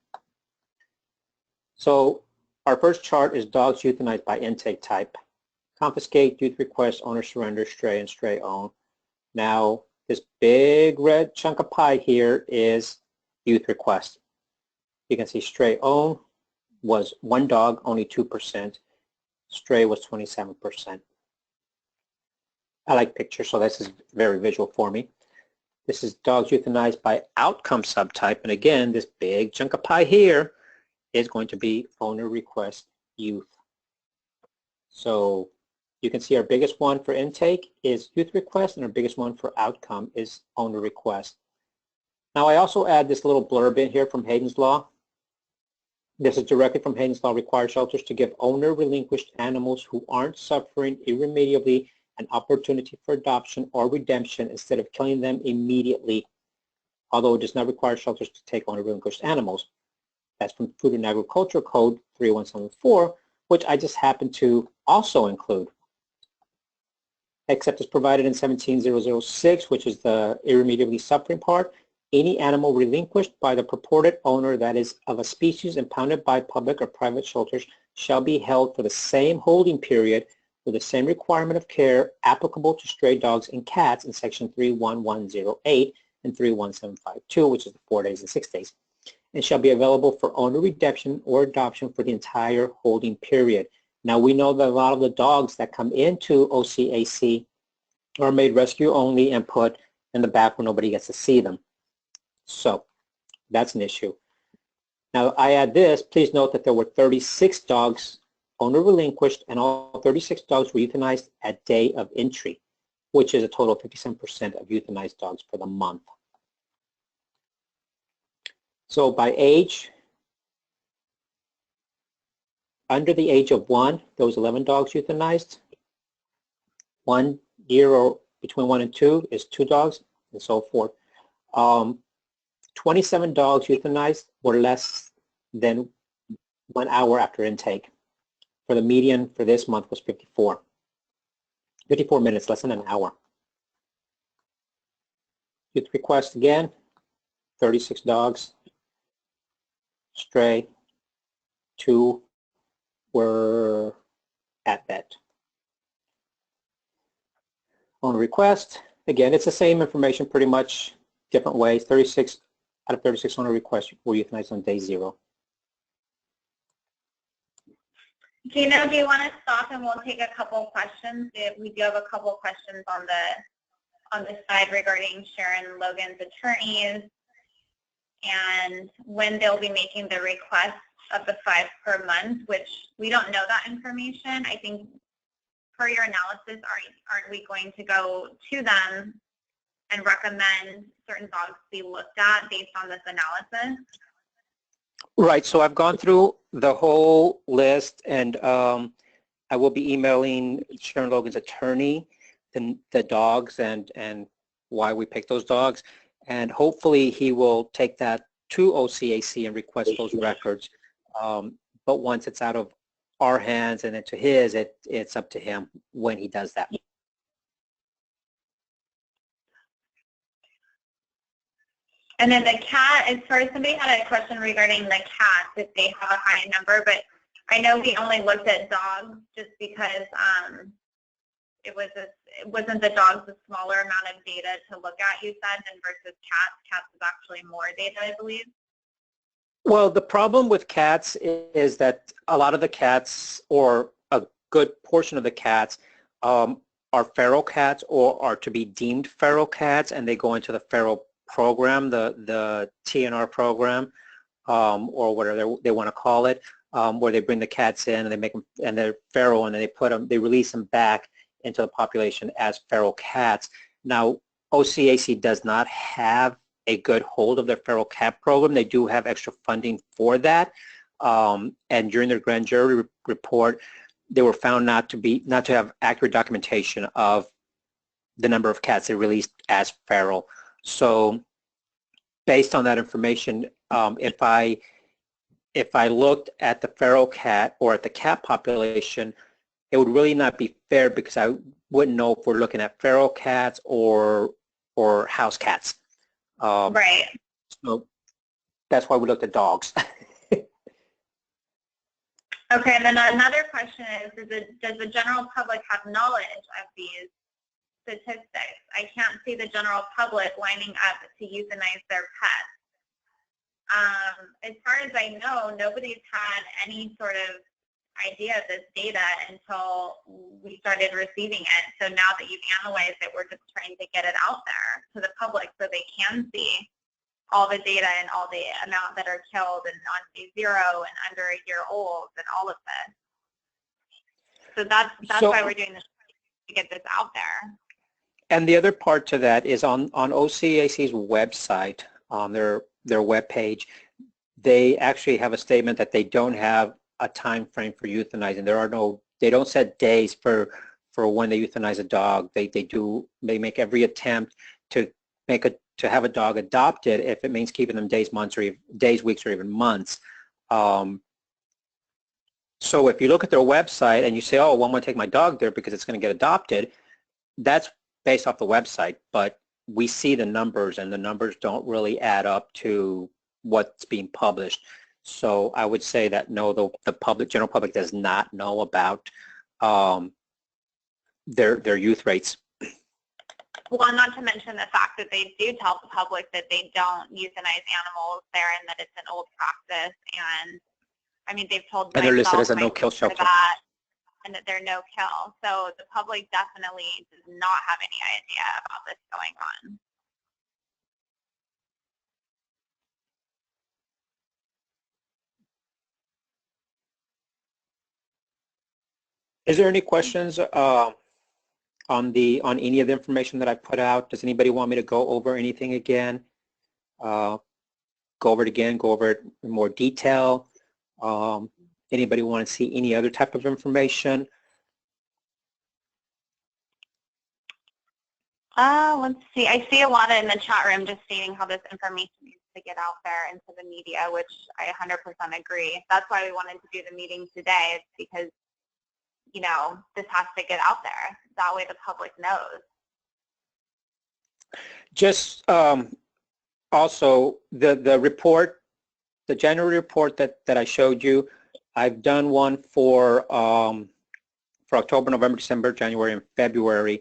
So our first chart is dogs euthanized by intake type. Confiscate, youth request, owner surrender, stray, and stray own. Now, this big red chunk of pie here is youth request. You can see stray own was 1 dog, only 2%. Stray was 27%. I like pictures, so this is very visual for me. This is dogs euthanized by outcome subtype, and again, this big chunk of pie here is going to be owner request youth. So you can see our biggest one for intake is youth request, and our biggest one for outcome is owner request. Now I also add this little blurb in here from Hayden's Law. This is directly from Hayden's Law. Requires shelters to give owner relinquished animals who aren't suffering irremediably an opportunity for adoption or redemption instead of killing them immediately, although it does not require shelters to take owner relinquished animals. That's from Food and Agriculture Code 3174, which I just happen to also include. Except as provided in 17006, which is the irremediably suffering part, any animal relinquished by the purported owner that is of a species impounded by public or private shelters shall be held for the same holding period with the same requirement of care applicable to stray dogs and cats in section 31108 and 31752, which is the 4 days and 6 days, and shall be available for owner redemption or adoption for the entire holding period. Now we know that a lot of the dogs that come into OCAC are made rescue only and put in the back where nobody gets to see them. So that's an issue. Now I add this, please note that there were 36 dogs owner relinquished, and all 36 dogs were euthanized at day of entry, which is a total of 57% of euthanized dogs for the month. So by age, under the age of 1, there was 11 dogs euthanized. 1 year or between 1 and 2 is 2 dogs, and so forth. 27 dogs euthanized were less than 1 hour after intake. For the median for this month was 54. 54 minutes, less than an hour. Youth request again, 36 dogs. Stray, 2 were at vet. On request, again, it's the same information pretty much, different ways. 36 out of 36 owner requests were euthanized on day 0. Gino, do you want to stop and we'll take a couple questions? We do have a couple questions on the side regarding Sharon Logan's attorneys and when they'll be making the request of the 5 per month, which we don't know that information. I think per your analysis, aren't we going to go to them and recommend certain dogs be looked at based on this analysis? Right, so I've gone through the whole list, and I will be emailing Sharon Logan's attorney the dogs and why we picked those dogs, and hopefully he will take that to OCAC and request those records. But once it's out of our hands and into his, it's up to him when he does that. And then the cat, as far as somebody had a question regarding the cats, if they have a high number, but I know we only looked at dogs just because it wasn't the dogs a smaller amount of data to look at, you said, than versus cats. Cats is actually more data, I believe. Well, the problem with cats is that a lot of the cats, or a good portion of the cats, are feral cats or are to be deemed feral cats, and they go into the feral program, the TNR program, or whatever they want to call it, where they bring the cats in and they make them, and they're feral, and then they release them back into the population as feral cats. Now, OCAC does not have a good hold of their feral cat program. They do have extra funding for that, and during their grand jury report, they were found not to have accurate documentation of the number of cats they released as feral. So based on that information, if I looked at the feral cat or at the cat population, it would really not be fair because I wouldn't know if we're looking at feral cats or house cats. Right. So that's why we looked at dogs. Okay, and then another question is, does the general public have knowledge of these statistics? I can't see the general public lining up to euthanize their pets. As far as I know, nobody's had any sort of idea of this data until we started receiving it. So now that you've analyzed it, we're just trying to get it out there to the public so they can see all the data and all the amount that are killed and on day 0 and under a year old and all of this. So that's why we're doing this, to get this out there. And the other part to that is on OCAC's website, on their webpage, they actually have a statement that they don't have a time frame for euthanizing. They don't set days for when they euthanize a dog. They make every attempt to have a dog adopted if it means keeping them days, weeks, or even months. So if you look at their website and you say, oh, well, I'm going to take my dog there because it's going to get adopted, that's based off the website, but we see the numbers and the numbers don't really add up to what's being published. So I would say that no, the general public does not know about their youth rates. Well, not to mention the fact that they do tell the public that they don't euthanize animals there and that it's an old practice. And I mean, they've told and they're listed as a my no-kill sister shelter. that, and that they're no-kill. So the public definitely does not have any idea about this going on. Is there any questions on any of the information that I put out? Does anybody want me to go over anything again? Go over it again, go over it in more detail. Anybody want to see any other type of information? Let's see. I see a lot in the chat room just stating how this information needs to get out there into the media, which I 100% agree. That's why we wanted to do the meeting today. It's because, you know, this has to get out there. That way the public knows. Just also the report, the January report that I showed you, I've done one for October, November, December, January, and February.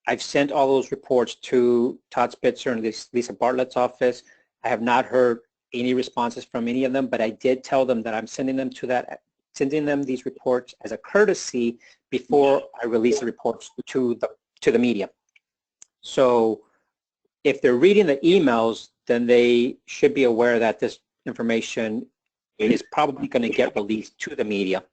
I've sent all those reports to Todd Spitzer and Lisa Bartlett's office. I have not heard any responses from any of them, but I did tell them that I'm sending them these reports as a courtesy before I release the reports to the media. So if they're reading the emails, then they should be aware that this information is probably going to get released to the media.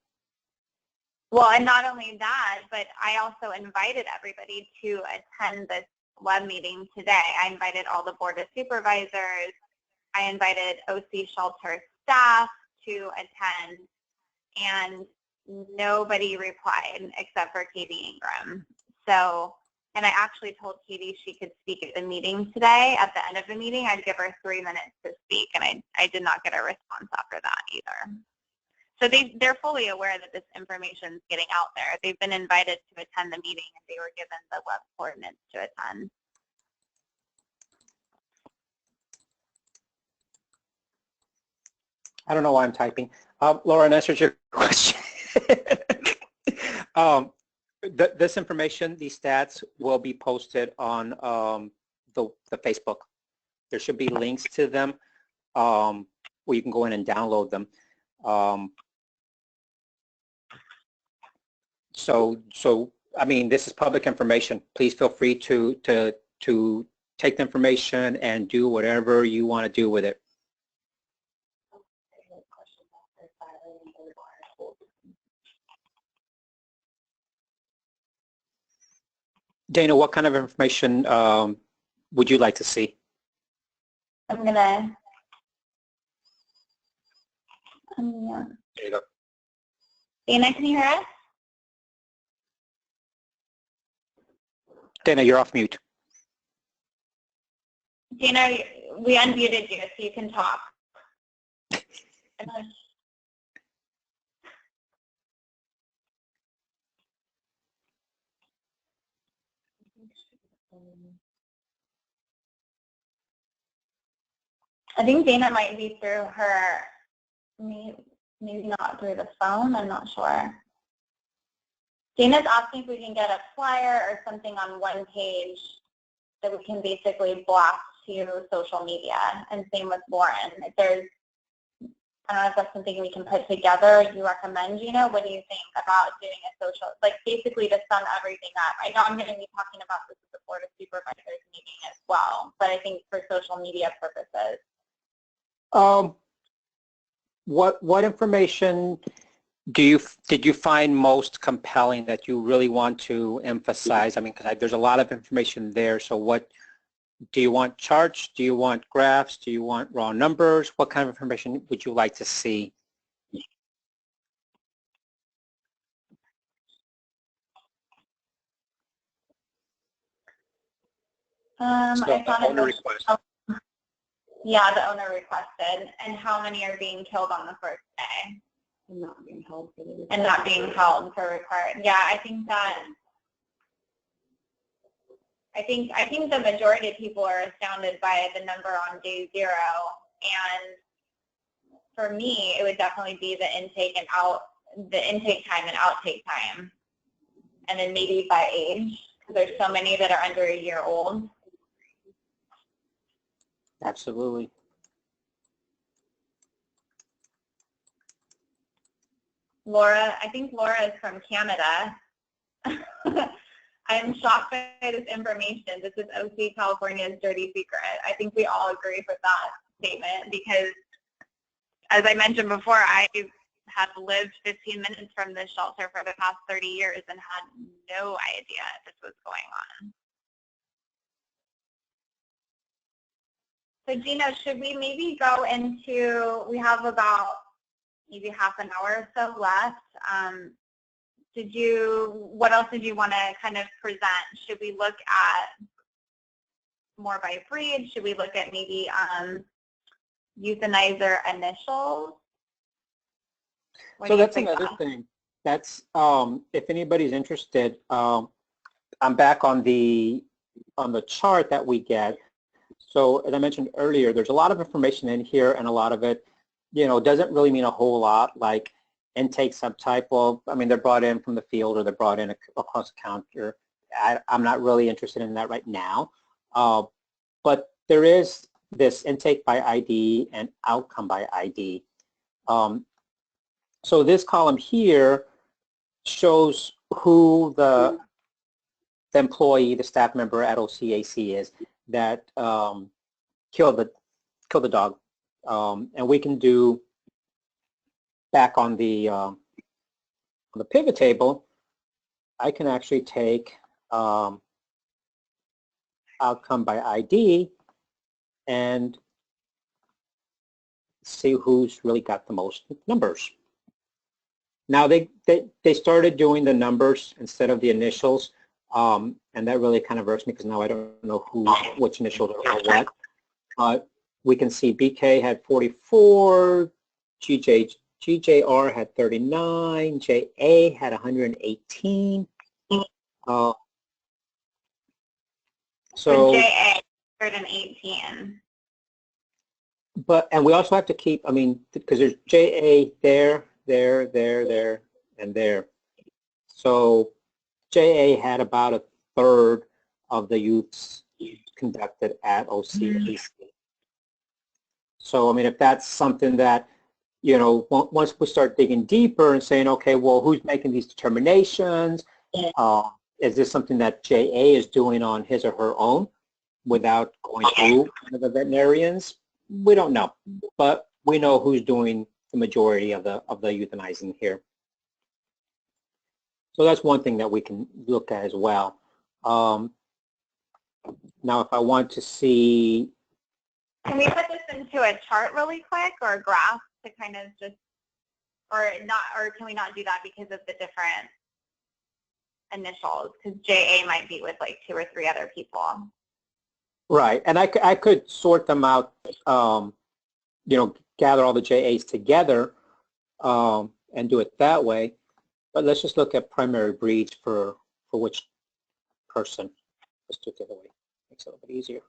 Well, and not only that, but I also invited everybody to attend this web meeting today. I invited all the Board of Supervisors. I invited OC shelter staff to attend, and nobody replied except for Katie Ingram. So, and I actually told Katie she could speak at the meeting today. At the end of the meeting, I'd give her 3 minutes to speak, and I did not get a response after that either. So they're fully aware that this information is getting out there. They've been invited to attend the meeting, and they were given the web coordinates to attend. I don't know why I'm typing. Laura, in answer to your question, this information, these stats, will be posted on the Facebook. There should be links to them where you can go in and download them. So I mean, this is public information. Please feel free to take the information and do whatever you want to do with it. Dana, what kind of information would you like to see? I'm gonna. There you go. Dana, can you hear us? Dana, you're off mute. Dana, We unmuted you, so you can talk. I think Dana might be through her, maybe not through the phone, I'm not sure. Dana's asking if we can get a flyer or something on one page that we can basically blast to social media, and same with Lauren. If there's, I don't know if that's something we can put together. You recommend, Gina? What do you think about doing a social, like basically to sum everything up? I know I'm going to be talking about this at the Board of Supervisors meeting as well, but I think for social media purposes. What information did you find most compelling that you really want to emphasize? I mean, because there's a lot of information there. So what do you want? Charts? Do you want graphs? Do you want raw numbers? What kind of information would you like to see? I thought the owner requested. Yeah, the owner requested, and how many are being killed on the first day? And not being held for the and not being held for required. Yeah, I think the majority of people are astounded by the number on day 0, and for me, it would definitely be the intake time and outtake time, and then maybe by age, because there's so many that are under a year old. Absolutely. Laura, I think Laura is from Canada. I'm shocked by this information. This is OC California's dirty secret. I think we all agree with that statement because, as I mentioned before, I have lived 15 minutes from this shelter for the past 30 years and had no idea this was going on. So Gina, should we maybe go into, we have about maybe half an hour or so left. What else did you want to kind of present? Should we look at more by breed? Should we look at maybe euthanizer initials? So that's another thing. That's, if anybody's interested, I'm back on the chart that we get. So as I mentioned earlier, there's a lot of information in here, and a lot of it, doesn't really mean a whole lot, like intake subtype. Well, I mean, they're brought in from the field or they're brought in across the counter. I'm not really interested in that right now. But there is this intake by ID and outcome by ID. So this column here shows who the employee, the staff member at OCAC is that killed the dog. And we can do back on the pivot table. I can actually take outcome by ID and see who's really got the most numbers. Now they started doing the numbers instead of the initials, and that really kind of irks me because now I don't know which initials are what. But we can see BK had 44, GJR had 39, JA had 118. So JA 118. And we also have to keep, I mean, because there's JA there, and there. So JA had about a third of the youths conducted at OCAC. So, I mean, if that's something that, once we start digging deeper and saying, okay, well, who's making these determinations? Is this something that JA is doing on his or her own without going through the veterinarians? We don't know, but we know who's doing the majority of the euthanizing here. So that's one thing that we can look at as well. Now, if I want to see, can we put this into a chart really quick or a graph to kind of just, or can we not do that because of the different initials? Because JA might be with like 2 or 3 other people. Right, and I could sort them out, you know, gather all the JAs together and do it that way. But let's just look at primary breeds for which person. Let's do it the other way. Makes it a little bit easier.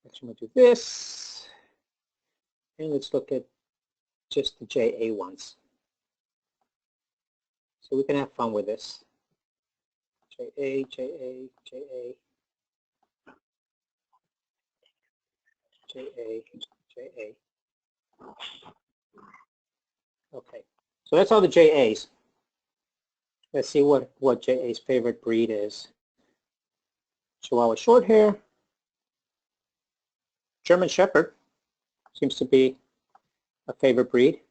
Next, I'm going to do this, and let's look at just the JA ones. So we can have fun with this. JA, JA, JA, JA, JA. Okay, so that's all the JAs. Let's see what JA's favorite breed is. Chihuahua Shorthair, German Shepherd seems to be a favorite breed.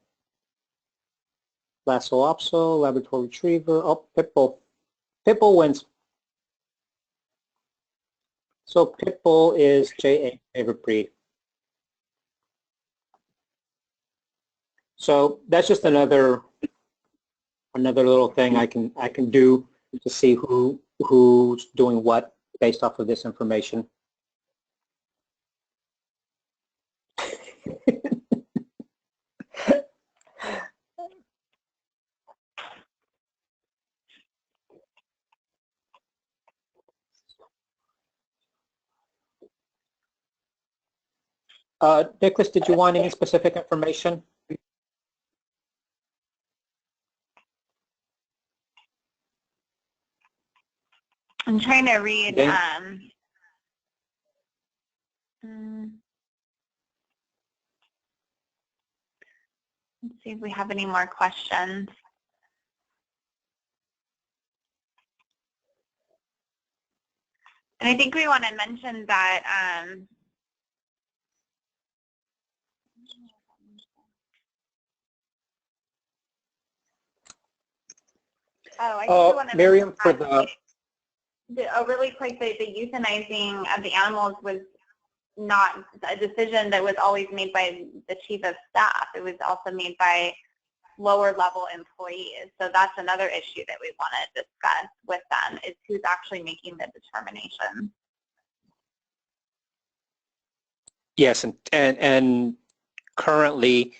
Lhasa Apso, Labrador Retriever, oh, Pit Bull. Pit Bull wins. So Pit Bull is JA's favorite breed. So that's just another little thing I can do to see who's doing what based off of this information. Nicholas, did you want any specific information? I'm trying to read. Okay. Let's see if we have any more questions. And I think we want to mention that I think we want to Miriam, for really quick, the euthanizing of the animals was not a decision that was always made by the chief of staff. It was also made by lower level employees. So that's another issue that we want to discuss with them, is who's actually making the determination. Yes, and currently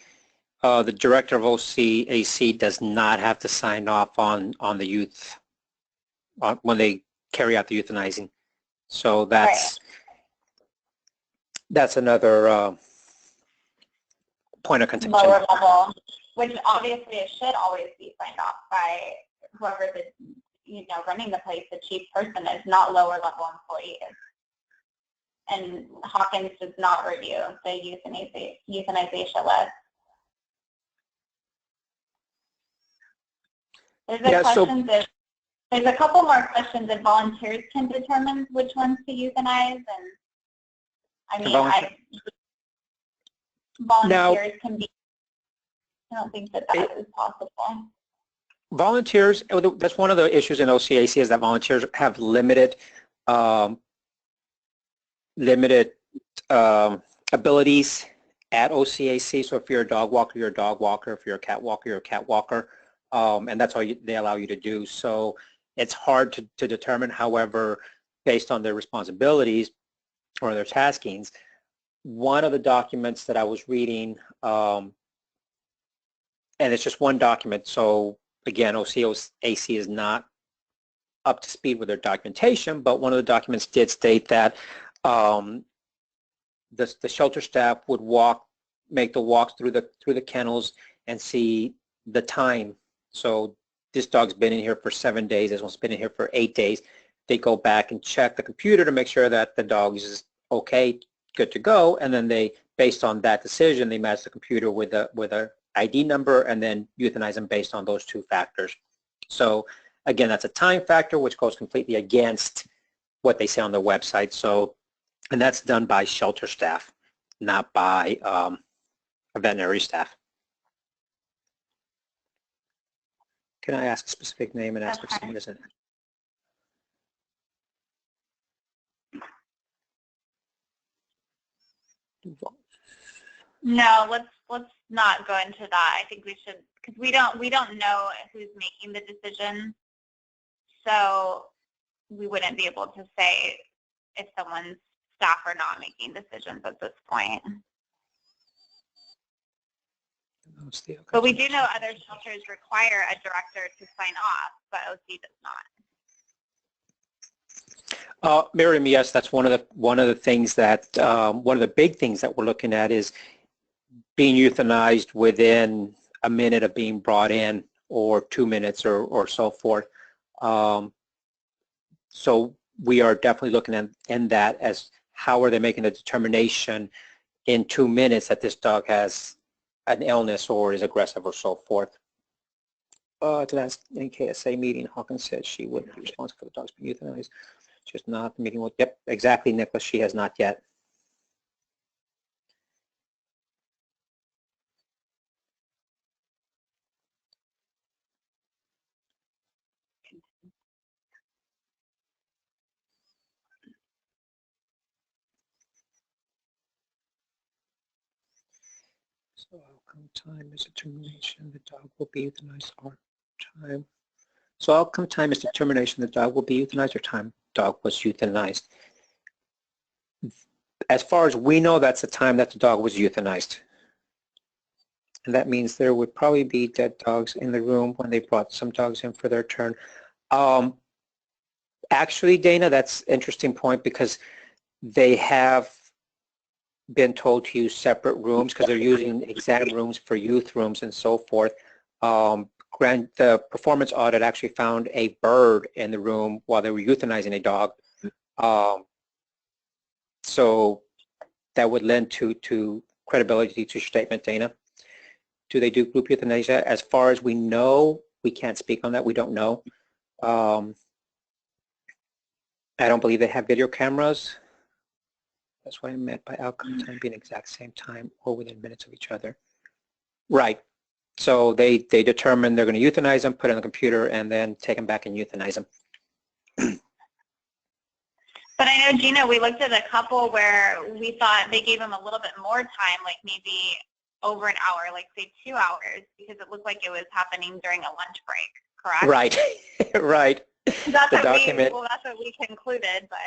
the director of OCAC does not have to sign off on the youth when they carry out the euthanizing. So that's another point of contention. Lower level, which obviously it should always be signed off by whoever running the place, the chief person is, not lower level employees. And Hawkins does not review the euthanasia list. There's a couple more questions if volunteers can determine which ones to euthanize, and I mean, volunteers can be. I don't think that is possible. Volunteers, that's one of the issues in OCAC, is that volunteers have limited abilities at OCAC. So if you're a dog walker, you're a dog walker. If you're a cat walker, you're a cat walker. And that's all they allow you to do. So it's hard to determine. However, based on their responsibilities or their taskings, one of the documents that I was reading, and it's just one document, so again, OCAC is not up to speed with their documentation, but one of the documents did state that the shelter staff would make the walks through the kennels and see the time. So this dog's been in here for 7 days, this one's been in here for 8 days. They go back and check the computer to make sure that the dog is okay, good to go, and then they, based on that decision, they match the computer with a ID number and then euthanize them based on those two factors. So again, that's a time factor which goes completely against what they say on their website. So, and that's done by shelter staff, not by veterinary staff. Can I ask a specific name and ask if someone isn't? No, let's not go into that. I think we should, because we don't know who's making the decision. So we wouldn't be able to say if someone's staff are not making decisions at this point. But we do know other shelters require a director to sign off, but OC does not. Miriam, yes, that's one of the things that one of the big things that we're looking at is being euthanized within a minute of being brought in, or 2 minutes, or so forth. So we are definitely looking at in that as how are they making a determination in 2 minutes that this dog has an illness or is aggressive or so forth. To that in KSA meeting, Hawkins said she would be responsible for the dogs being euthanized. Just not the meeting with, yep, exactly, Nicholas, she has not yet. So outcome time is determination the dog will be euthanized or time. So outcome time is determination the dog will be euthanized or time dog was euthanized. As far as we know, that's the time that the dog was euthanized. And that means there would probably be dead dogs in the room when they brought some dogs in for their turn. Actually, Dana, that's an interesting point because they have been told to use separate rooms because they're using exam rooms for youth rooms and so forth. The performance audit actually found a bird in the room while they were euthanizing a dog. So that would lend to credibility to your statement, Dana. Do they do group euthanasia? As far as we know, we can't speak on that. We don't know. I don't believe they have video cameras. That's what I meant by outcome time being exact same time or within minutes of each other. Right. So they determine they're going to euthanize them, put it on the computer, and then take them back and euthanize them. But I know, Gina, we looked at a couple where we thought they gave them a little bit more time, like maybe over an hour, like say 2 hours, because it looked like it was happening during a lunch break, correct? Right, right. That's what we concluded, but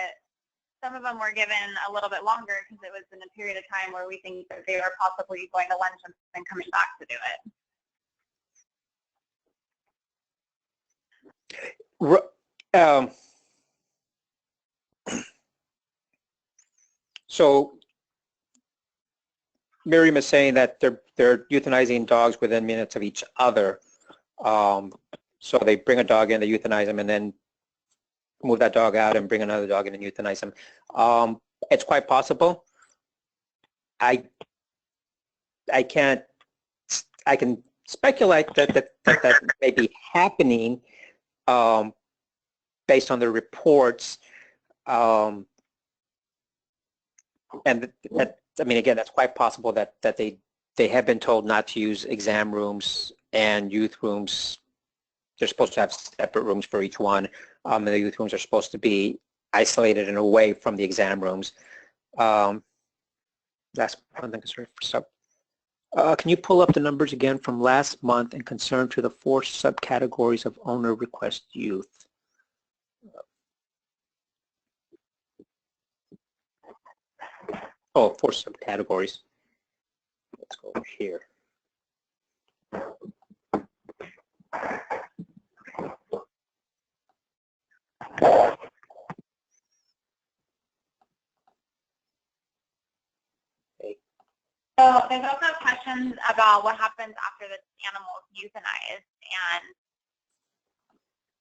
some of them were given a little bit longer because it was in a period of time where we think that they were possibly going to lunch and then coming back to do it. So Miriam is saying that they're euthanizing dogs within minutes of each other. So they bring a dog in, they euthanize them, and then move that dog out and bring another dog in and euthanize them. It's quite possible. I can speculate that may be happening based on the reports. And that, I mean, again, that's quite possible that they have been told not to use exam rooms and youth rooms. They're supposed to have separate rooms for each one. And the youth rooms are supposed to be isolated and away from the exam rooms. That's one thing. Can you pull up the numbers again from last month and concern to the 4 subcategories of owner request youth? Oh, 4 subcategories. Let's go over here. So there's also questions about what happens after the animal is euthanized, and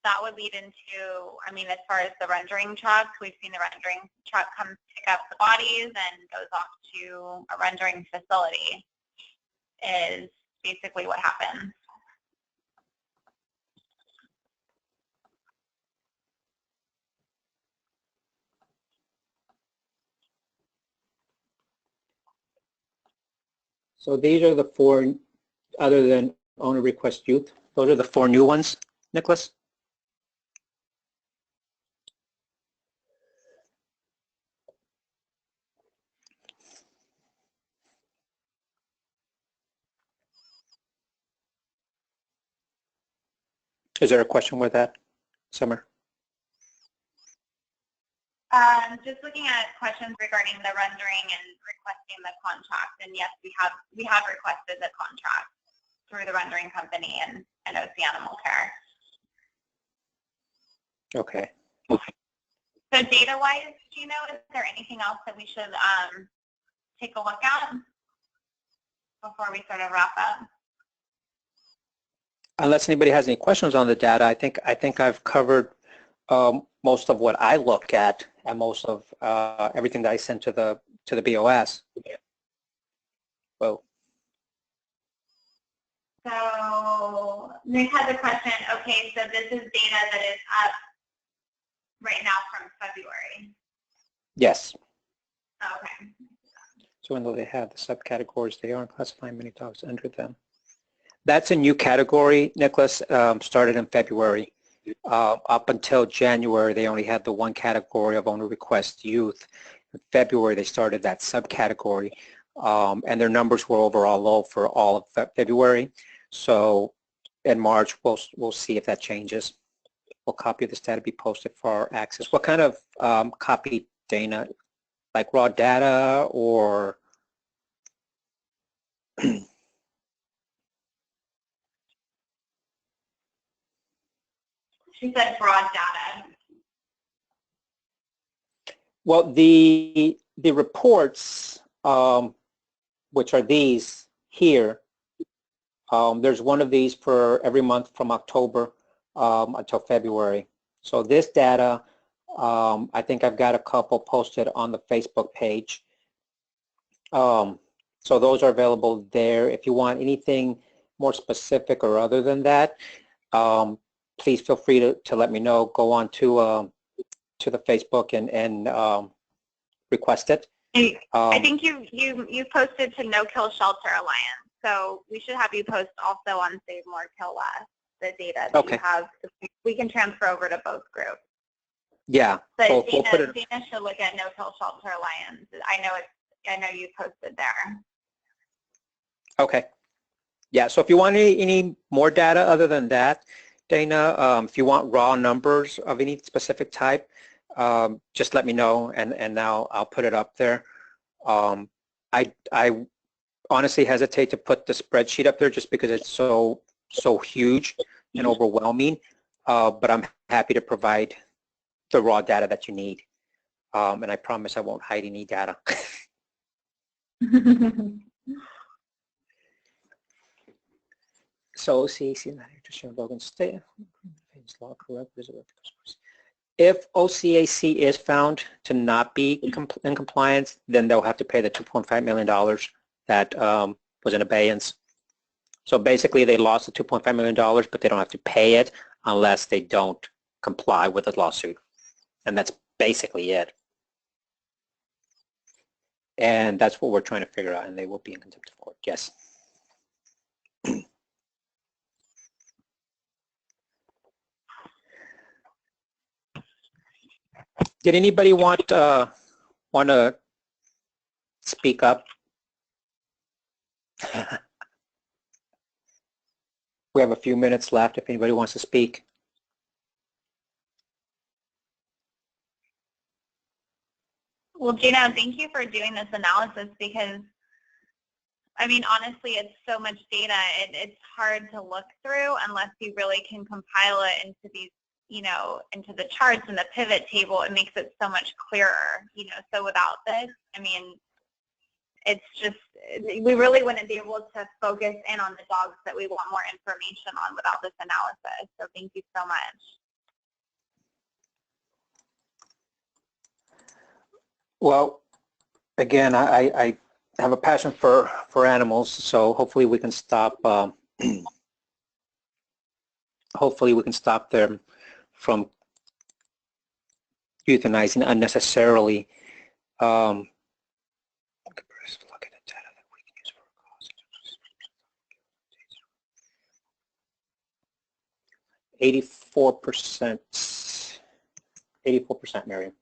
that would lead into, I mean, as far as the rendering truck, we've seen the rendering truck come pick up the bodies and goes off to a rendering facility is basically what happens. So these are the 4, other than owner request youth, those are the 4 new ones, Nicholas? Is there a question with that, Summer? Just looking at questions regarding the rendering and requesting the contract, and yes, we have requested the contract through the rendering company and OC Animal Care. Okay. So data-wise, do you know, is there anything else that we should take a look at before we sort of wrap up? Unless anybody has any questions on the data, I think I've covered most of what I look at and most of everything that I sent to the BOS. Whoa. So Nick has a question. Okay, so this is data that is up right now from February. Yes. Okay. So even though they have the subcategories, they aren't classifying many dogs under them. That's a new category, Nicholas, started in February. Up until January, they only had the one category of owner request youth. In February, they started that subcategory, and their numbers were overall low for all of February. So in March, we'll see if that changes. We'll copy this data, be posted for our access. What kind of copy, Dana? Like raw data or? She said broad data. Well, the reports, which are these here, there's one of these for every month from October until February. So this data, I think I've got a couple posted on the Facebook page. So those are available there. If you want anything more specific or other than that, please feel free to let me know. Go on to the Facebook and request it. I think you posted to No Kill Shelter Alliance, so we should have you post also on Save More Kill Less the data that you have. We can transfer over to both groups. Yeah. But we'll put it. Dana should look at No Kill Shelter Alliance. I know you posted there. Okay. Yeah. So if you want any more data other than that, Dana, if you want raw numbers of any specific type, just let me know, and now I'll put it up there. I honestly hesitate to put the spreadsheet up there just because it's so huge and overwhelming, but I'm happy to provide the raw data that you need, and I promise I won't hide any data. So OCAC to Sharon Logan state law correct. If OCAC is found to not be in compliance, then they'll have to pay the $2.5 million that was in abeyance. So basically, they lost the $2.5 million, but they don't have to pay it unless they don't comply with the lawsuit, and that's basically it. And that's what we're trying to figure out, and they will be in contempt of court. Yes. Did anybody want to speak up? We have a few minutes left if anybody wants to speak. Well, Gina, thank you for doing this analysis because, I mean, honestly, it's so much data. It's hard to look through unless you really can compile it into these, into the charts and the pivot table. It makes it so much clearer, so without this, I mean, it's just, we really wouldn't be able to focus in on the dogs that we want more information on without this analysis. So thank you so much. Well, again, I have a passion for animals, so hopefully we can stop hopefully we can stop them from euthanizing unnecessarily. Look at the data that we can use for a cause. 84%, Miriam.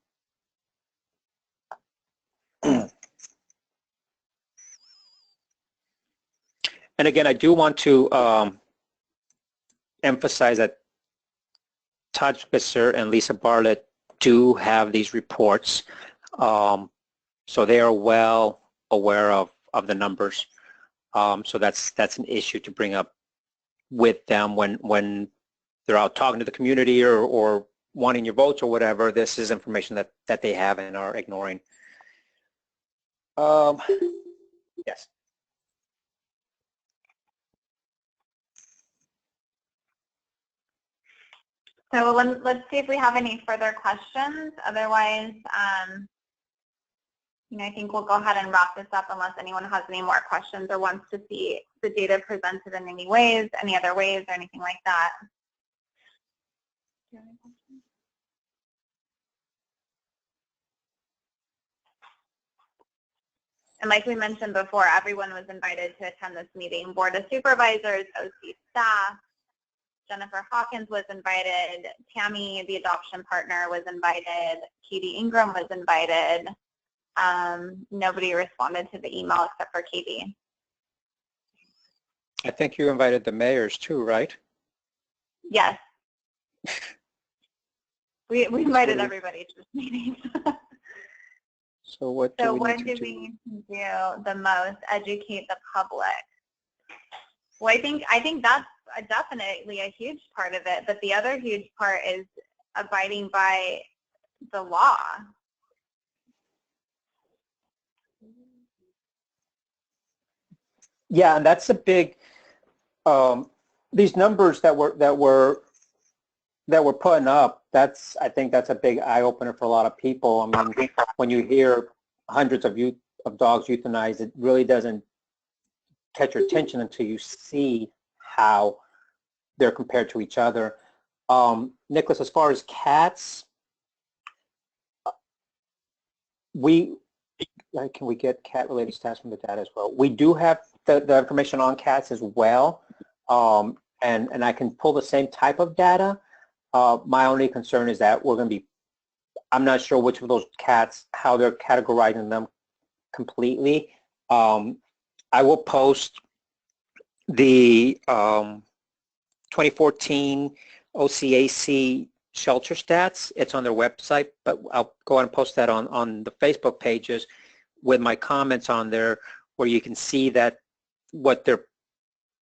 And again, I do want to emphasize that Todd Spitzer and Lisa Bartlett do have these reports, so they are well aware of the numbers. So that's an issue to bring up with them when they're out talking to the community or wanting your votes or whatever. This is information that they have and are ignoring. Yes. So let's see if we have any further questions. Otherwise, I think we'll go ahead and wrap this up unless anyone has any more questions or wants to see the data presented in any ways, any other ways, or anything like that. Do you have any questions? And like we mentioned before, everyone was invited to attend this meeting. Board of Supervisors, OC staff, Jennifer Hawkins was invited, Tammy, the adoption partner, was invited, Katie Ingram was invited. Nobody responded to the email except for Katie. I think you invited the mayors too, right? Yes. We invited everybody to this meeting. So what do we need to do the most? Educate the public. Well, I think that's definitely a huge part of it, but the other huge part is abiding by the law. Yeah, and that's a big. These numbers that we're putting up. I think that's a big eye opener for a lot of people. I mean, when you hear hundreds of dogs euthanized, it really doesn't catch your attention until you see how they're compared to each other. Nicholas, as far as cats, can we get cat-related stats from the data as well? We do have the information on cats as well, and I can pull the same type of data. My only concern is that I'm not sure which of those cats, how they're categorizing them completely. I will post the 2014 OCAC shelter stats. It's on their website, but I'll go ahead and post that on the Facebook pages with my comments on there, where you can see that what they're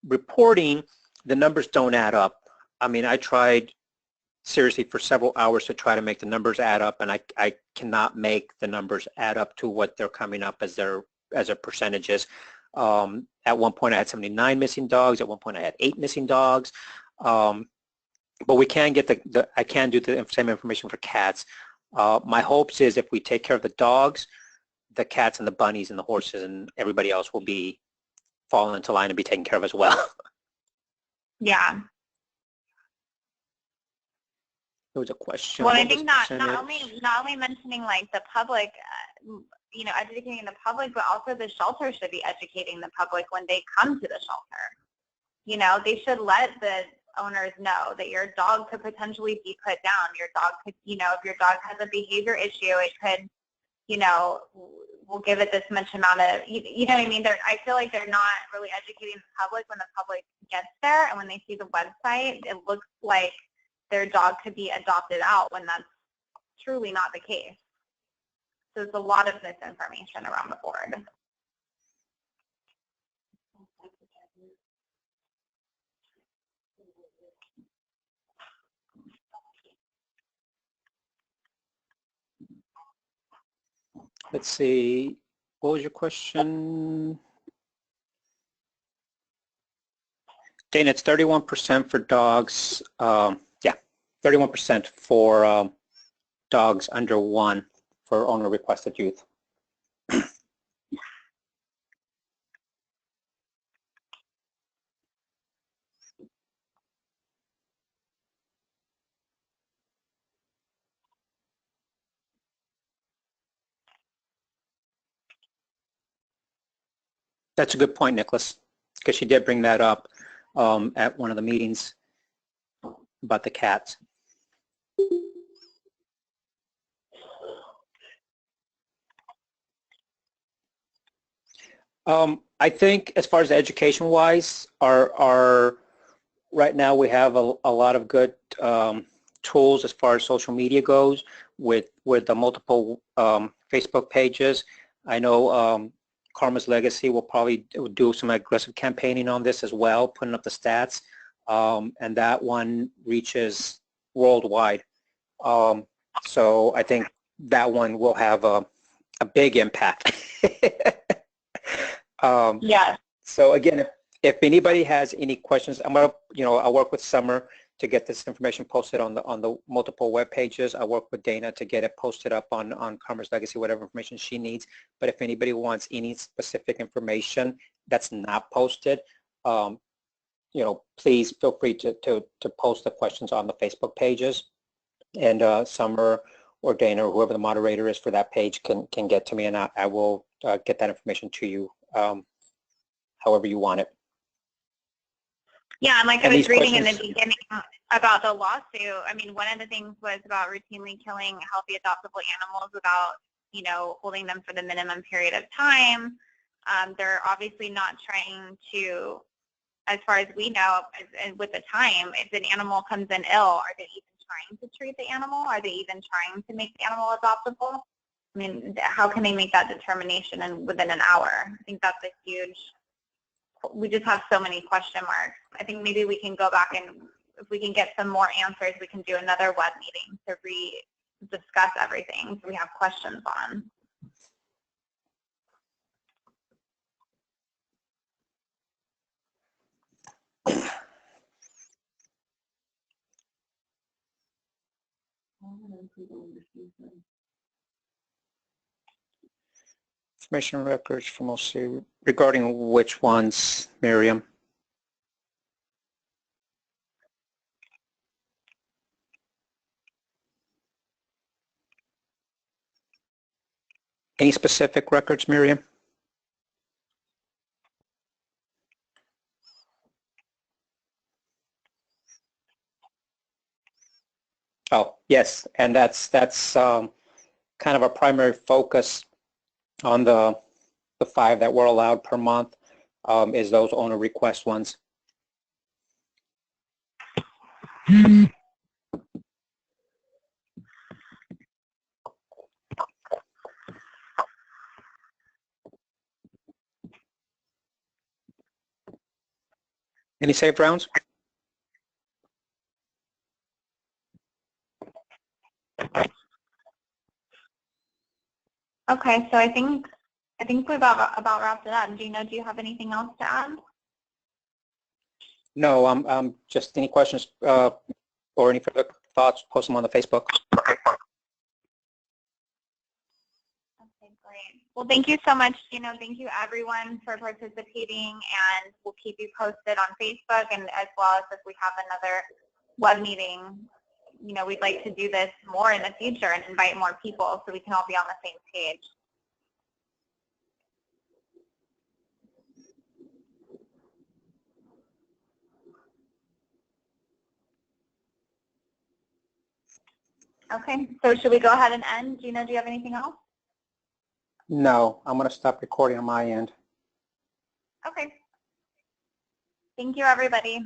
reporting, the numbers don't add up. I mean, I tried seriously for several hours to try to make the numbers add up, and I cannot make the numbers add up to what they're coming up as their percentages. At one point I had 79 missing dogs. At one point I had 8 missing dogs. But we can get I can do the same information for cats. My hopes is if we take care of the dogs, the cats and the bunnies and the horses and everybody else will be falling into line and be taken care of as well. Yeah. There was a question. Well, I think not only mentioning like the public, educating the public, but also the shelter should be educating the public when they come to the shelter. They should let the owners know that your dog could potentially be put down. Your dog could, if your dog has a behavior issue, it could, we'll give it this much amount of, you know what I mean? I feel like they're not really educating the public when the public gets there, and when they see the website, it looks like their dog could be adopted out when that's truly not the case. So there's a lot of misinformation around the board. Let's see, what was your question? Dana, it's 31% for dogs. Yeah, 31% for dogs under 1 for owner-requested youth. That's a good point, Nicholas, because she did bring that up at one of the meetings about the cats. I think as far as education-wise, right now we have a lot of good tools as far as social media goes. with the multiple Facebook pages. I know Karma's Legacy will probably do some aggressive campaigning on this as well, putting up the stats, and that one reaches worldwide. So I think that one will have a big impact. Yes. So again, if anybody has any questions, I'm gonna, I'll work with Summer to get this information posted on the multiple web pages. I work with Dana to get it posted up on Karma's Legacy, whatever information she needs. But if anybody wants any specific information that's not posted, please feel free to post the questions on the Facebook pages, and Summer or Dana or whoever the moderator is for that page can get to me, and I will get that information to you however you want it. Yeah, and like I was reading in the beginning about the lawsuit, I mean, one of the things was about routinely killing healthy adoptable animals without, holding them for the minimum period of time. They're obviously not trying to, as far as we know, with the time, if an animal comes in ill, are they even trying to treat the animal? Are they even trying to make the animal adoptable? I mean, how can they make that determination within an hour? I think that's a huge, we just have so many question marks. I think maybe we can go back and if we can get some more answers, we can do another web meeting to discuss everything so we have questions on. Information records from OC regarding which ones, Miriam? Any specific records, Miriam? Oh, yes, and that's kind of a primary focus on the 5 that were allowed per month, is those owner request ones. Any saved rounds? Okay, so I think we about wrapped it up. Do you have anything else to add? No, just any questions or any further thoughts, post them on the Facebook. Okay, great. Well, thank you so much, Gino. Thank you, everyone, for participating, and we'll keep you posted on Facebook, and as well as if we have another web meeting. We'd like to do this more in the future and invite more people so we can all be on the same page. Okay, so should we go ahead and end? Gina, do you have anything else? No, I'm going to stop recording on my end. Okay. Thank you, everybody.